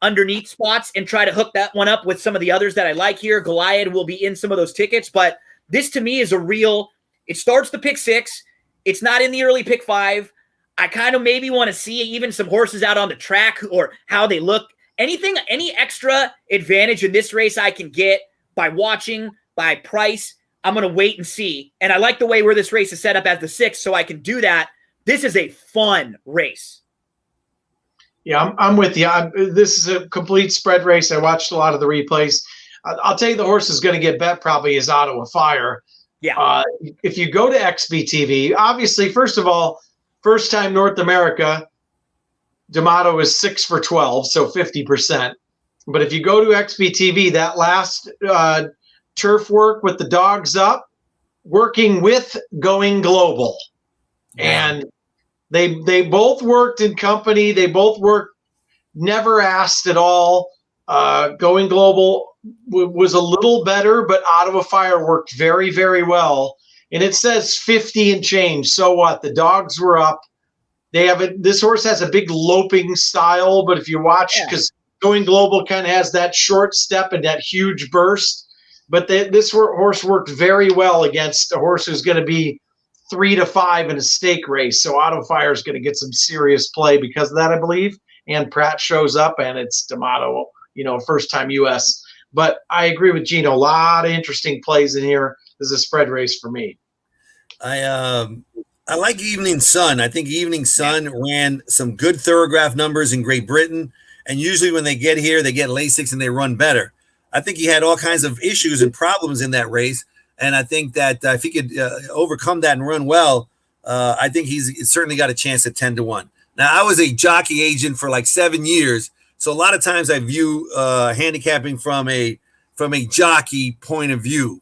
underneath spots, and try to hook that one up with some of the others that I like here. Goliath will be in some of those tickets, but this to me is it starts the pick 6. It's not in the early pick 5. I kind of maybe want to see even some horses out on the track or how they look. Any extra advantage in this race I can get by watching, by price, I'm going to wait and see. And I like the way where this race is set up as the 6, so I can do that. This is a fun race. Yeah, I'm with you. This is a complete spread race. I watched a lot of the replays. I'll tell you the horse is going to get bet probably is Ottawa Fire. Yeah. If you go to XBTV, obviously, first of all, first time North America, D'Amato is 6 for 12, so 50%. But if you go to XBTV, that last turf work with the dogs up, working with Going Global. Yeah. And they both worked in company. They both worked, never asked at all. Going Global was a little better, but Ottawa Fire worked very, very well. And it says 50 and change. So what? The dogs were up. This horse has a big loping style, but if you watch, because Going Global kind of has that short step and that huge burst. But this horse worked very well against a horse who's going to be 3-5 in a stake race. So Ottawa Fire is going to get some serious play because of that, I believe. And Pratt shows up, and it's D'Amato, first time U.S. But I agree with Gino. A lot of interesting plays in here. This is a spread race for me. I like Evening Sun. I think Evening Sun ran some good Thorograph numbers in Great Britain. And usually when they get here, they get Lasix and they run better. I think he had all kinds of issues and problems in that race. And I think that if he could overcome that and run well, I think he's certainly got a chance at 10-1. Now, I was a jockey agent for like 7 years. So a lot of times I view handicapping from a jockey point of view.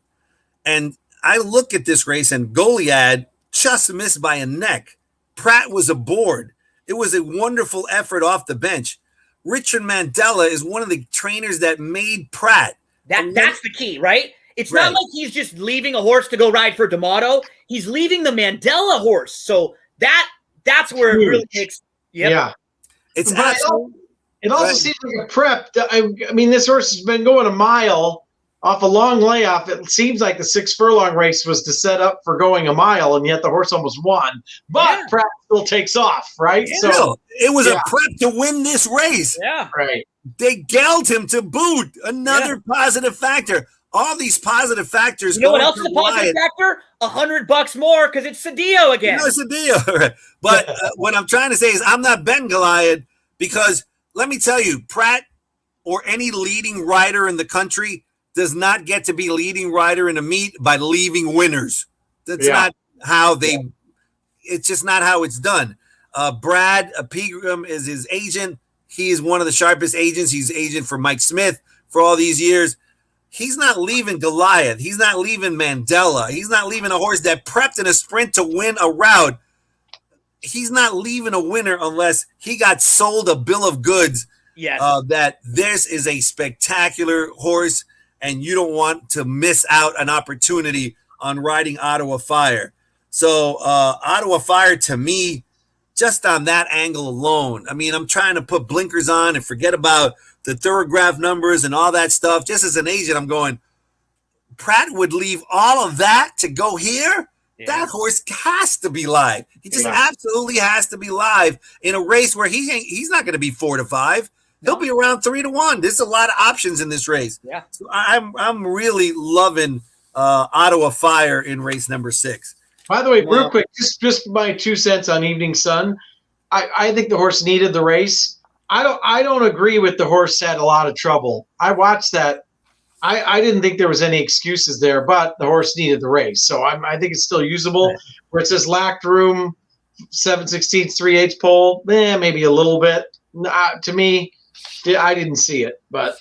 And I look at this race, and Goliad just missed by a neck. Pratt was aboard. It was a wonderful effort off the bench. Richard Mandela is one of the trainers that made Pratt. That's the key, right? It's not like he's just leaving a horse to go ride for D'Amato. He's leaving the Mandela horse. So that's where it really takes. Yep. Yeah. It also seems like a prep. I mean, this horse has been going a mile off a long layoff. It seems like the 6 furlong race was to set up for going a mile, and yet the horse almost won. But Pratt still takes off, right? Yeah. So it was a prep to win this race. Yeah. Right. They galled him to boot. Another positive factor. all these positive factors. You know what going else is to a positive Goliath. factor? $100 more because it's Cedillo again. You know, it's a deal. But what I'm trying to say is I'm not betting Goliath because let me tell you, Pratt or any leading rider in the country does not get to be leading rider in a meet by leaving winners. That's not how they it's just not how it's done. Brad Pegram is his agent. He is one of the sharpest agents. He's agent for Mike Smith for all these years. He's not leaving Goliath. He's not leaving Mandela. He's not leaving a horse that prepped in a sprint to win a route. He's not leaving a winner unless he got sold a bill of goods. Yes. That this is a spectacular horse and you don't want to miss out an opportunity on riding Ottawa Fire. So Ottawa Fire to me, just on that angle alone, I mean, I'm trying to put blinkers on and forget about the thoroughgraph numbers and all that stuff. Just as an agent, I'm going, Pratt would leave all of that to go here? Yeah. That horse has to be live. He just absolutely has to be live in a race where he's not going to be 4 to 5. He'll be around 3 to 1. There's a lot of options in this race. Yeah, so I'm really loving Ottawa Fire in race number 6. By the way, real quick, just my 2 cents on Evening Sun. I think the horse needed the race. I don't agree with the horse had a lot of trouble. I watched that. I didn't think there was any excuses there, but the horse needed the race. So I think it's still usable. Where it says lacked room, 7/16, 3/8 pole, maybe a little bit. To me, I didn't see it, but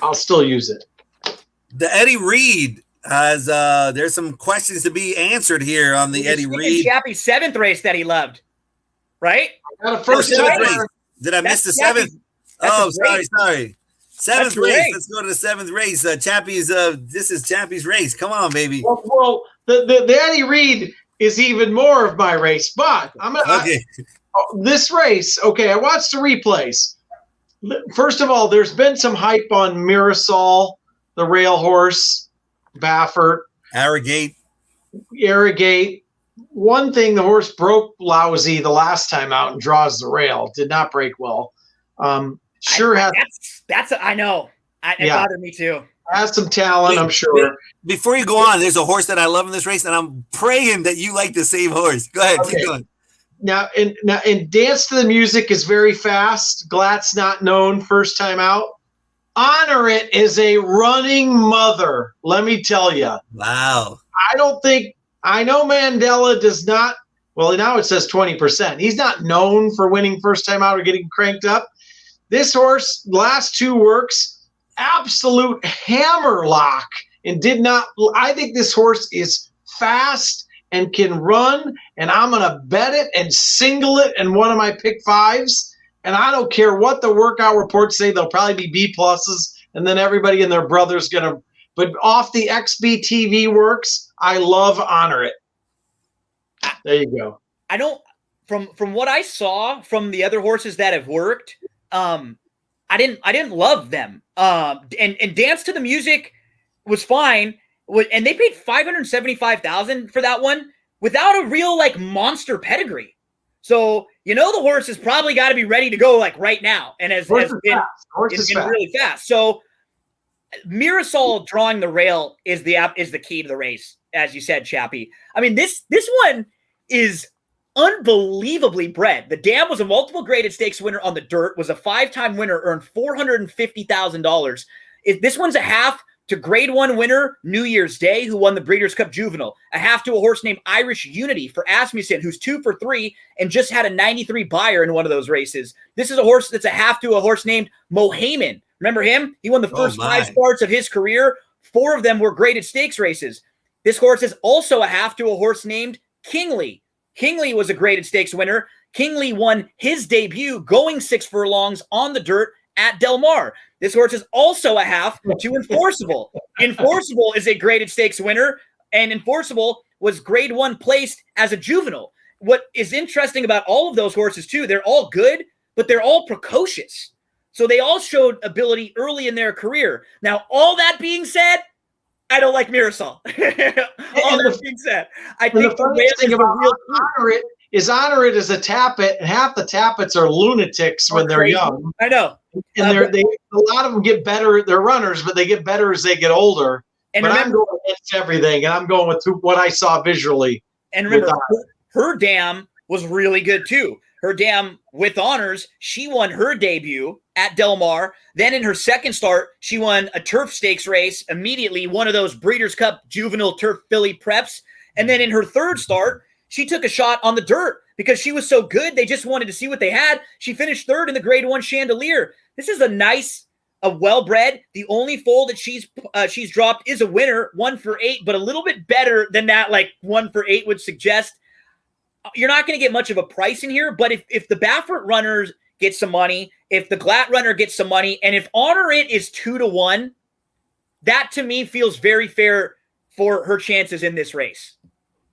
I'll still use it. The Eddie Reed has there's some questions to be answered here on the Eddie Reed. Chappie's 7th race that he loved, right? I got a first race. Did I miss the 7th? Oh, sorry. 7th race. Let's go to the 7th race. Chappie's. This is Chappie's race. Come on, baby. Well, the Eddie Reed is even more of my race, but I'm gonna. This race, okay. I watched the replays. First of all, there's been some hype on Mirasol, the rail horse, Baffert, Arrogate. One thing, the horse broke lousy the last time out and draws the rail. Did not break well. I know. It bothered me too. Has some talent, I'm sure. Before you go on, there's a horse that I love in this race, and I'm praying that you like the same horse. Go ahead, keep going. Now, Dance to the Music is very fast. Glatt's not known first time out. Honor It is a running mother, let me tell you. Wow. I know Mandela does not, well, now it says 20%. He's not known for winning first time out or getting cranked up. This horse, last 2 works, absolute hammerlock, and I think this horse is fast and can run, and I'm going to bet it and single it in one of my pick 5s, and I don't care what the workout reports say, they'll probably be B pluses, and then everybody and their brother's going to, but off the XBTV works, I love Honor It. There you go. I don't, from what I saw from the other horses that have worked, I didn't love them. And Dance to the Music was fine. And they paid $575,000 for that one without a real monster pedigree. So, the horse has probably got to be ready to go right now. And has been really fast. So Mirasol drawing the rail is the key to the race, as you said, Chappie. I mean, this one is unbelievably bred. The Dam was a multiple graded stakes winner on the dirt, was a 5-time winner, earned $450,000. This one's a half to grade 1 winner New Year's Day, who won the Breeders' Cup Juvenile. A half to a horse named Irish Unity for Asmussen, who's 2 for 3 and just had a 93 buyer in one of those races. This is a horse that's a half to a horse named Mohaymen. Remember him? He won the first 5 starts of his career. 4 of them were graded stakes races. This horse is also a half to a horse named Kingley. Kingley was a graded stakes winner. Kingley won his debut going 6 furlongs on the dirt at Del Mar. This horse is also a half to Enforceable. Enforceable is a graded stakes winner, and Enforceable was grade 1 placed as a juvenile. What is interesting about all of those horses, too, they're all good, but they're all precocious. So they all showed ability early in their career. Now, all that being said, I don't like Mirasol. All that being said, I think the funny thing about Honor It is a tappet, and half the tappets are lunatics when they're young. I know. And a lot of them get better. They're runners, but they get better as they get older. And but remember, I'm going against everything, and I'm going with what I saw visually. And remember, her dam was really good too. Her dam with honors, she won her debut at Del Mar. Then in her second start, she won a turf stakes race immediately, one of those Breeders' Cup juvenile turf filly preps. And then in her third start, she took a shot on the dirt because she was so good. They just wanted to see what they had. She finished third in the Grade 1 Chandelier. This is a well-bred. The only foal that she's dropped is a winner, 1 for 8, but a little bit better than that, like 1 for 8 would suggest. You're not going to get much of a price in here, but if the Baffert runners get some money, if the Glatt runner gets some money, and if Honor It is 2-1, that to me feels very fair for her chances in this race.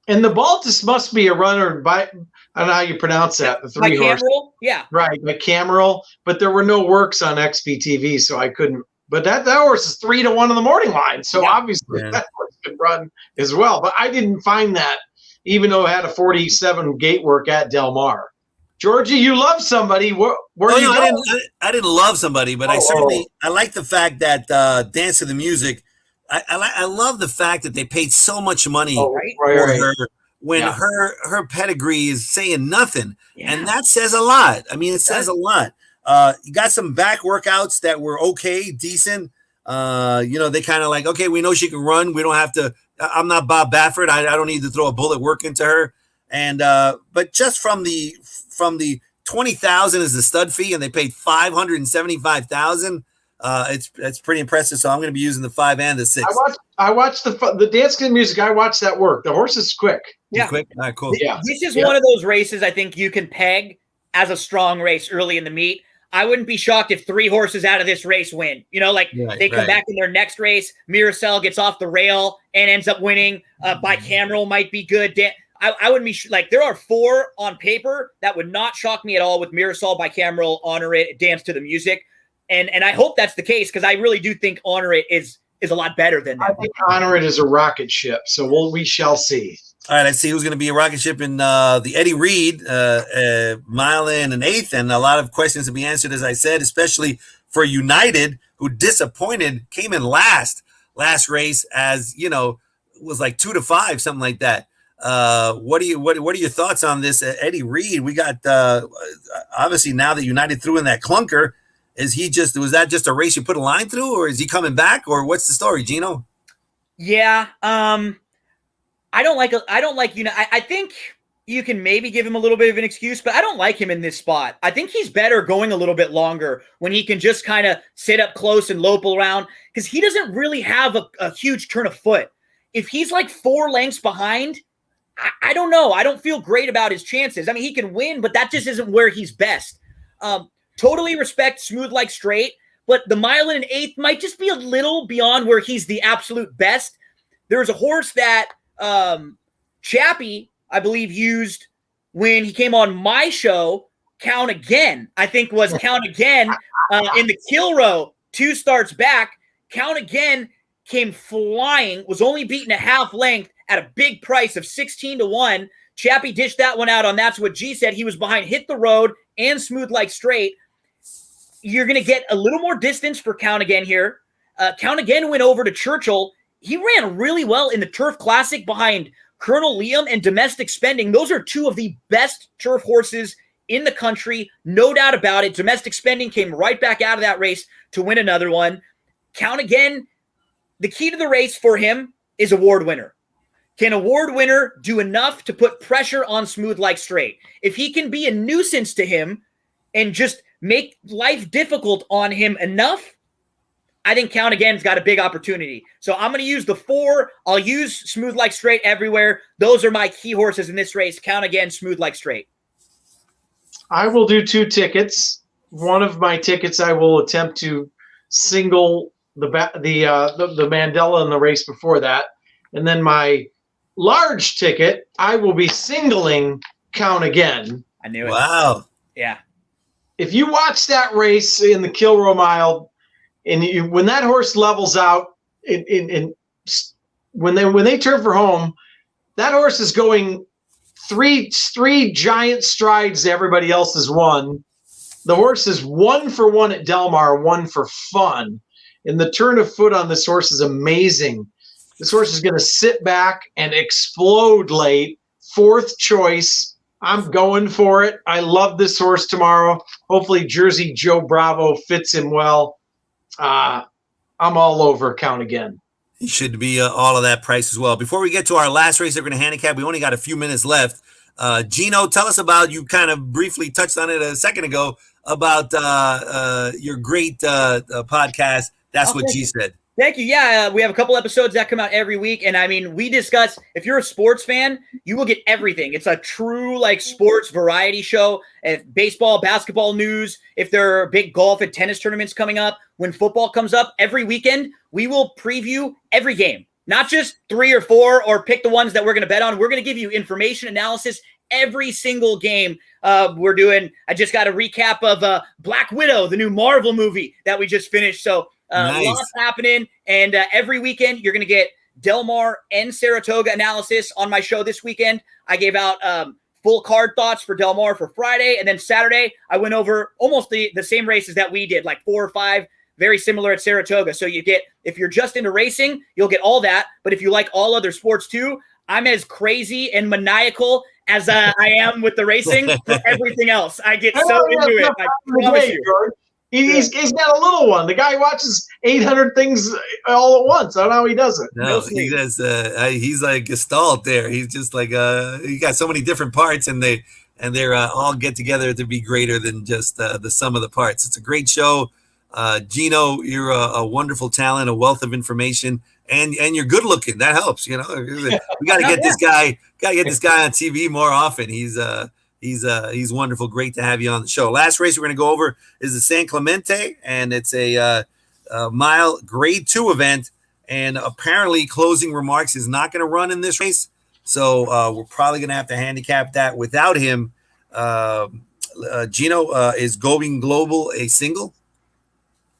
And the Baltus must be a runner by, I don't know how you pronounce that, the 3 horse. Yeah. Right, by Cameral, but there were no works on XBTV, so I couldn't. But that horse is 3-1 in the morning line, so obviously that horse could run as well. But I didn't find that, even though it had a 47 gate work at Del Mar. Georgie, you love somebody. Where you going? I didn't love somebody, but I like the fact that Dance to the Music. I love the fact that they paid so much money for her when her pedigree is saying nothing, and that says a lot. I mean, it says a lot. You got some back workouts that were okay, decent. They kind of like, okay, we know she can run. We don't have to. I'm not Bob Baffert. I don't need to throw a bullet work into her. And but just from the $20,000 is the stud fee, and they paid $575,000. It's pretty impressive. So I'm going to be using the 5 and the 6. I watched the Dance to the Music. I watched that work. The horse is quick. Yeah, quick. All right, cool. Yeah, this is one of those races I think you can peg as a strong race early in the meet. I wouldn't be shocked if 3 horses out of this race win. They come back in their next race. Miracell gets off the rail and ends up winning. Bicameral might be good. I wouldn't be there are 4 on paper that would not shock me at all with Mirasol, Bicameral, Honor It, Dance to the Music. And I hope that's the case because I really do think Honor It is a lot better than that. I think Honor It is a rocket ship, so we shall see. All right, let's see who's going to be a rocket ship in the Eddie Reed mile in an eighth, and a lot of questions to be answered, as I said, especially for United, who disappointed, came in last race, as was like 2-5, something like that. What are your thoughts on this, Eddie Reed? We got obviously now that United threw in that clunker. Was that just a race you put a line through, or is he coming back, or what's the story, Gino? Yeah, I don't like I think you can maybe give him a little bit of an excuse, but I don't like him in this spot. I think he's better going a little bit longer when he can just kind of sit up close and lope around, because he doesn't really have a huge turn of foot. If he's like 4 lengths behind, I don't know. I don't feel great about his chances. I mean, he can win, but that just isn't where he's best. Totally respect Smooth Like Straight, but the mile in an eighth might just be a little beyond where he's the absolute best. There's a horse that Chappie, I believe, used when he came on my show, Count Again. I think was Count Again in the Kilroe 2 starts back. Count Again came flying, was only beaten a half length at a big price of 16-1. Chappie dished that one out on That's What G Said. He was behind Hit the Road and Smooth Like Straight. You're going to get a little more distance for Count Again here. Count Again went over to Churchill. He ran really well in the Turf Classic behind Colonel Liam and Domestic Spending. Those are 2 of the best turf horses in the country, no doubt about it. Domestic Spending came right back out of that race to win another one. Count Again, the key to the race for him is award winner. Can award winner do enough to put pressure on Smooth Like Straight? If he can be a nuisance to him and just make life difficult on him enough, I think Count Again's got a big opportunity. So I'm going to use the 4. I'll use Smooth Like Straight everywhere. Those are my key horses in this race. Count Again, Smooth Like Straight. I will do 2 tickets. One of my tickets I will attempt to single the Mandela in the race before that. And then my large ticket, I will be singling Count Again. I knew it. Wow. Yeah. If you watch that race in the Kilroe Mile, and when that horse levels out, when they turn for home, that horse is going three giant strides to everybody else's one, The horse is 1-for-1 at Del Mar, 1 for fun. And the turn of foot on this horse is amazing. This horse is going to sit back and explode late. 4th choice. I'm going for it. I love this horse tomorrow. Hopefully Jersey Joe Bravo fits him well. I'm all over Count Again. He should be all of that price as well. Before we get to our last race, we're going to handicap. We only got a few minutes left. Gino, tell us about, you kind of briefly touched on it a second ago, about your great podcast. That's what G said. Thank you. Yeah, we have a couple episodes that come out every week. And I mean, we discuss, if you're a sports fan, you will get everything. It's a true sports variety show. If baseball, basketball news, if there are big golf and tennis tournaments coming up, when football comes up, every weekend, we will preview every game. Not just 3 or 4 or pick the ones that we're going to bet on. We're going to give you information analysis every single game we're doing. I just got a recap of Black Widow, the new Marvel movie that we just finished. So nice. Lots happening. And every weekend you're going to get Del Mar and Saratoga analysis on my show this weekend. I gave out full card thoughts for Del Mar for Friday. And then Saturday, I went over almost the same races that we did, 4 or 5. Very similar at Saratoga. So you get, if you're just into racing, you'll get all that. But if you like all other sports too, I'm as crazy and maniacal as I am with the racing for everything else. I get so into it. I promise you. He's got a little one. The guy watches 800 things all at once. I don't know how he does it. No, he does. He's like Gestalt there. He's just like he got so many different parts, and they're all get together to be greater than just the sum of the parts. It's a great show. Gino, you're a wonderful talent, a wealth of information, and you're good looking. That helps, we got to get this guy on TV more often. He's wonderful. Great to have you on the show. Last race we're going to go over is the San Clemente, and it's a mile grade 2 event, and apparently Closing Remarks is not going to run in this race. So we're probably going to have to handicap that without him. Gino, is Going Global a single?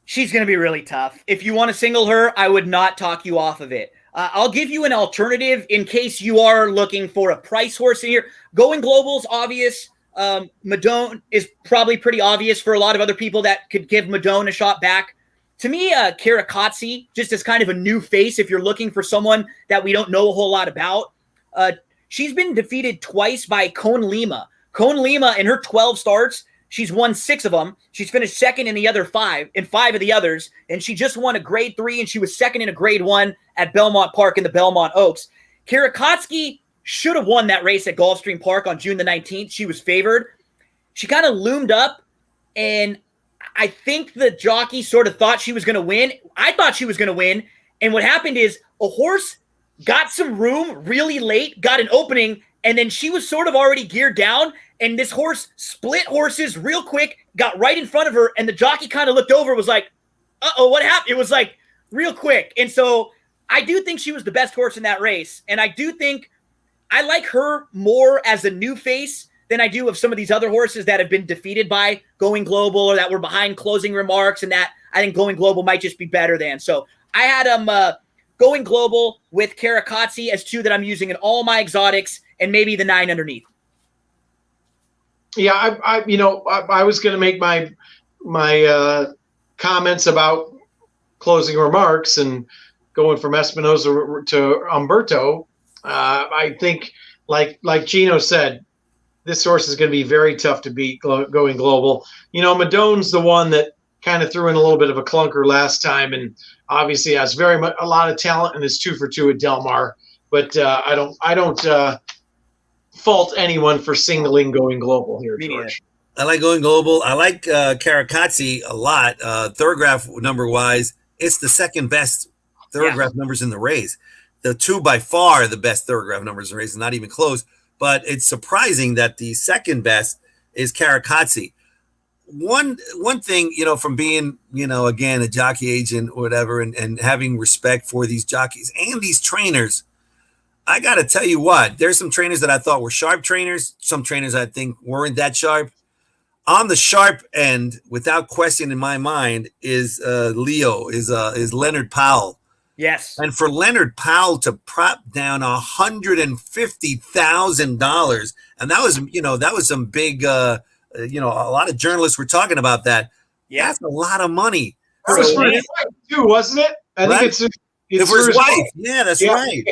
She's going to be really tough. If you want to single her, I would not talk you off of it. I'll give you an alternative in case you are looking for a price horse in here. Going Global's obvious. Madone is probably pretty obvious for a lot of other people that could give Madone a shot back. To me, Karakatsi, just as kind of a new face, if you're looking for someone that we don't know a whole lot about. She's been defeated twice by Cone Lima. Cone Lima, in her 12 starts, she's won 6 of them. She's finished second in the other 5, in 5 of the others. And she just won a grade 3, and she was second in a grade 1 at Belmont Park in the Belmont Oaks. Karakatsi should have won that race at Gulfstream Park on June the 19th. She was favored. She kind of loomed up, and I think the jockey sort of thought she was going to win. I thought she was going to win. And what happened is a horse got some room really late, got an opening, and then she was sort of already geared down, and this horse split horses real quick, got right in front of her, and the jockey kind of looked over, was like, uh-oh, what happened? It was real quick. And so I do think she was the best horse in that race, and I do think I like her more as a new face than I do of some of these other horses that have been defeated by Going Global or that were behind Closing Remarks, and that I think Going Global might just be better than. So I had Going Global with Karakatsi as 2 that I'm using in all my exotics, and maybe the 9 underneath. Yeah, I was going to make my comments about Closing Remarks and going from Espinosa to Umberto. I think, like Gino said, this horse is going to be very tough to beat Going Global. Madone's the one that kind of threw in a little bit of a clunker last time, and obviously has very much a lot of talent and is 2 for 2 at Del Mar. But I don't fault anyone for singling Going Global here, George. I like Going Global. I like Karakatsi a lot. Thoroughgraph number wise, it's the second best thoroughgraph numbers in the race. The 2 by far the best thoroughgraph numbers in the race, not even close. But it's surprising that the second best is Karakatsi. One thing, from being, again, a jockey agent or whatever, and having respect for these jockeys and these trainers, I got to tell you what, there's some trainers that I thought were sharp trainers. Some trainers I think weren't that sharp. On the sharp end, without question in my mind, is Leo, is Leonard Powell. Yes. And for Leonard Powell to prop down $150,000, and that was some big a lot of journalists were talking about that. Yeah. That's a lot of money. That was So, for his wife too, wasn't it? I think Right. it's for his wife. wife. Yeah, that's Yeah. right.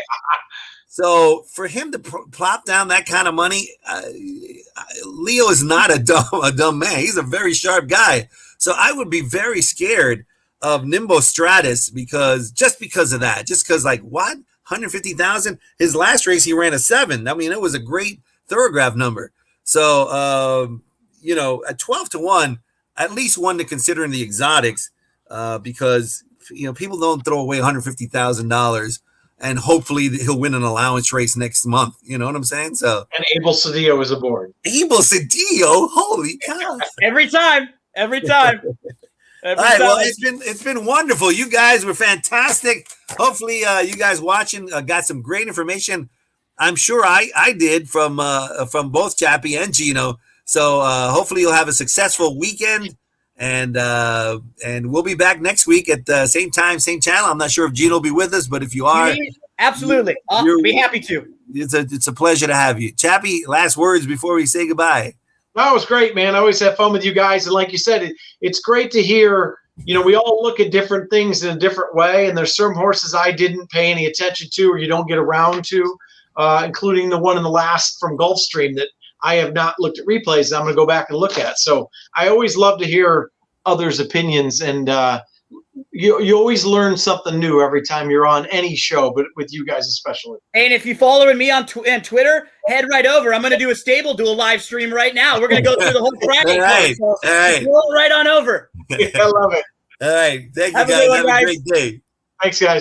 So for him to plop down that kind of money, Leo is not a dumb man. He's a very sharp guy. So I would be very scared of Nimbo Stratus because of that. Just because, like, what? 150,000? His last race he ran a 7. I mean, it was a great thoroughbred number. So at 12-1, at least one to consider in the exotics, because people don't throw away $150,000 and hopefully he'll win an allowance race next month. You know what I'm saying? So And Abel Cedillo is aboard. Abel Cedillo, holy cow! Every time. All right, Well, it's been wonderful. You guys were fantastic. Hopefully, you guys watching got some great information. I'm sure I did from both Chappie and Gino. So hopefully you'll have a successful weekend, and we'll be back next week at the same time, same channel. I'm not sure if Gino will be with us, but if you are, absolutely, I'll be happy to. It's a pleasure to have you, Chappie. Last words before we say goodbye. That was great, man. I always have fun with you guys. And like you said, it's great to hear, we all look at different things in a different way. And there's some horses I didn't pay any attention to or you don't get around to, including the one in the last from Gulfstream that I have not looked at replays. I'm going to go back and look at. So I always love to hear others' opinions. And you always learn something new every time you're on any show, but with you guys especially. And if you following me on Twitter, head right over. I'm going to do a Stable Duel live stream right now. We're going to go through the whole Friday. All right. So roll right on over. I love it. All right. Thank you, Have a guys. good one, Have a guys. great day. Thanks, guys.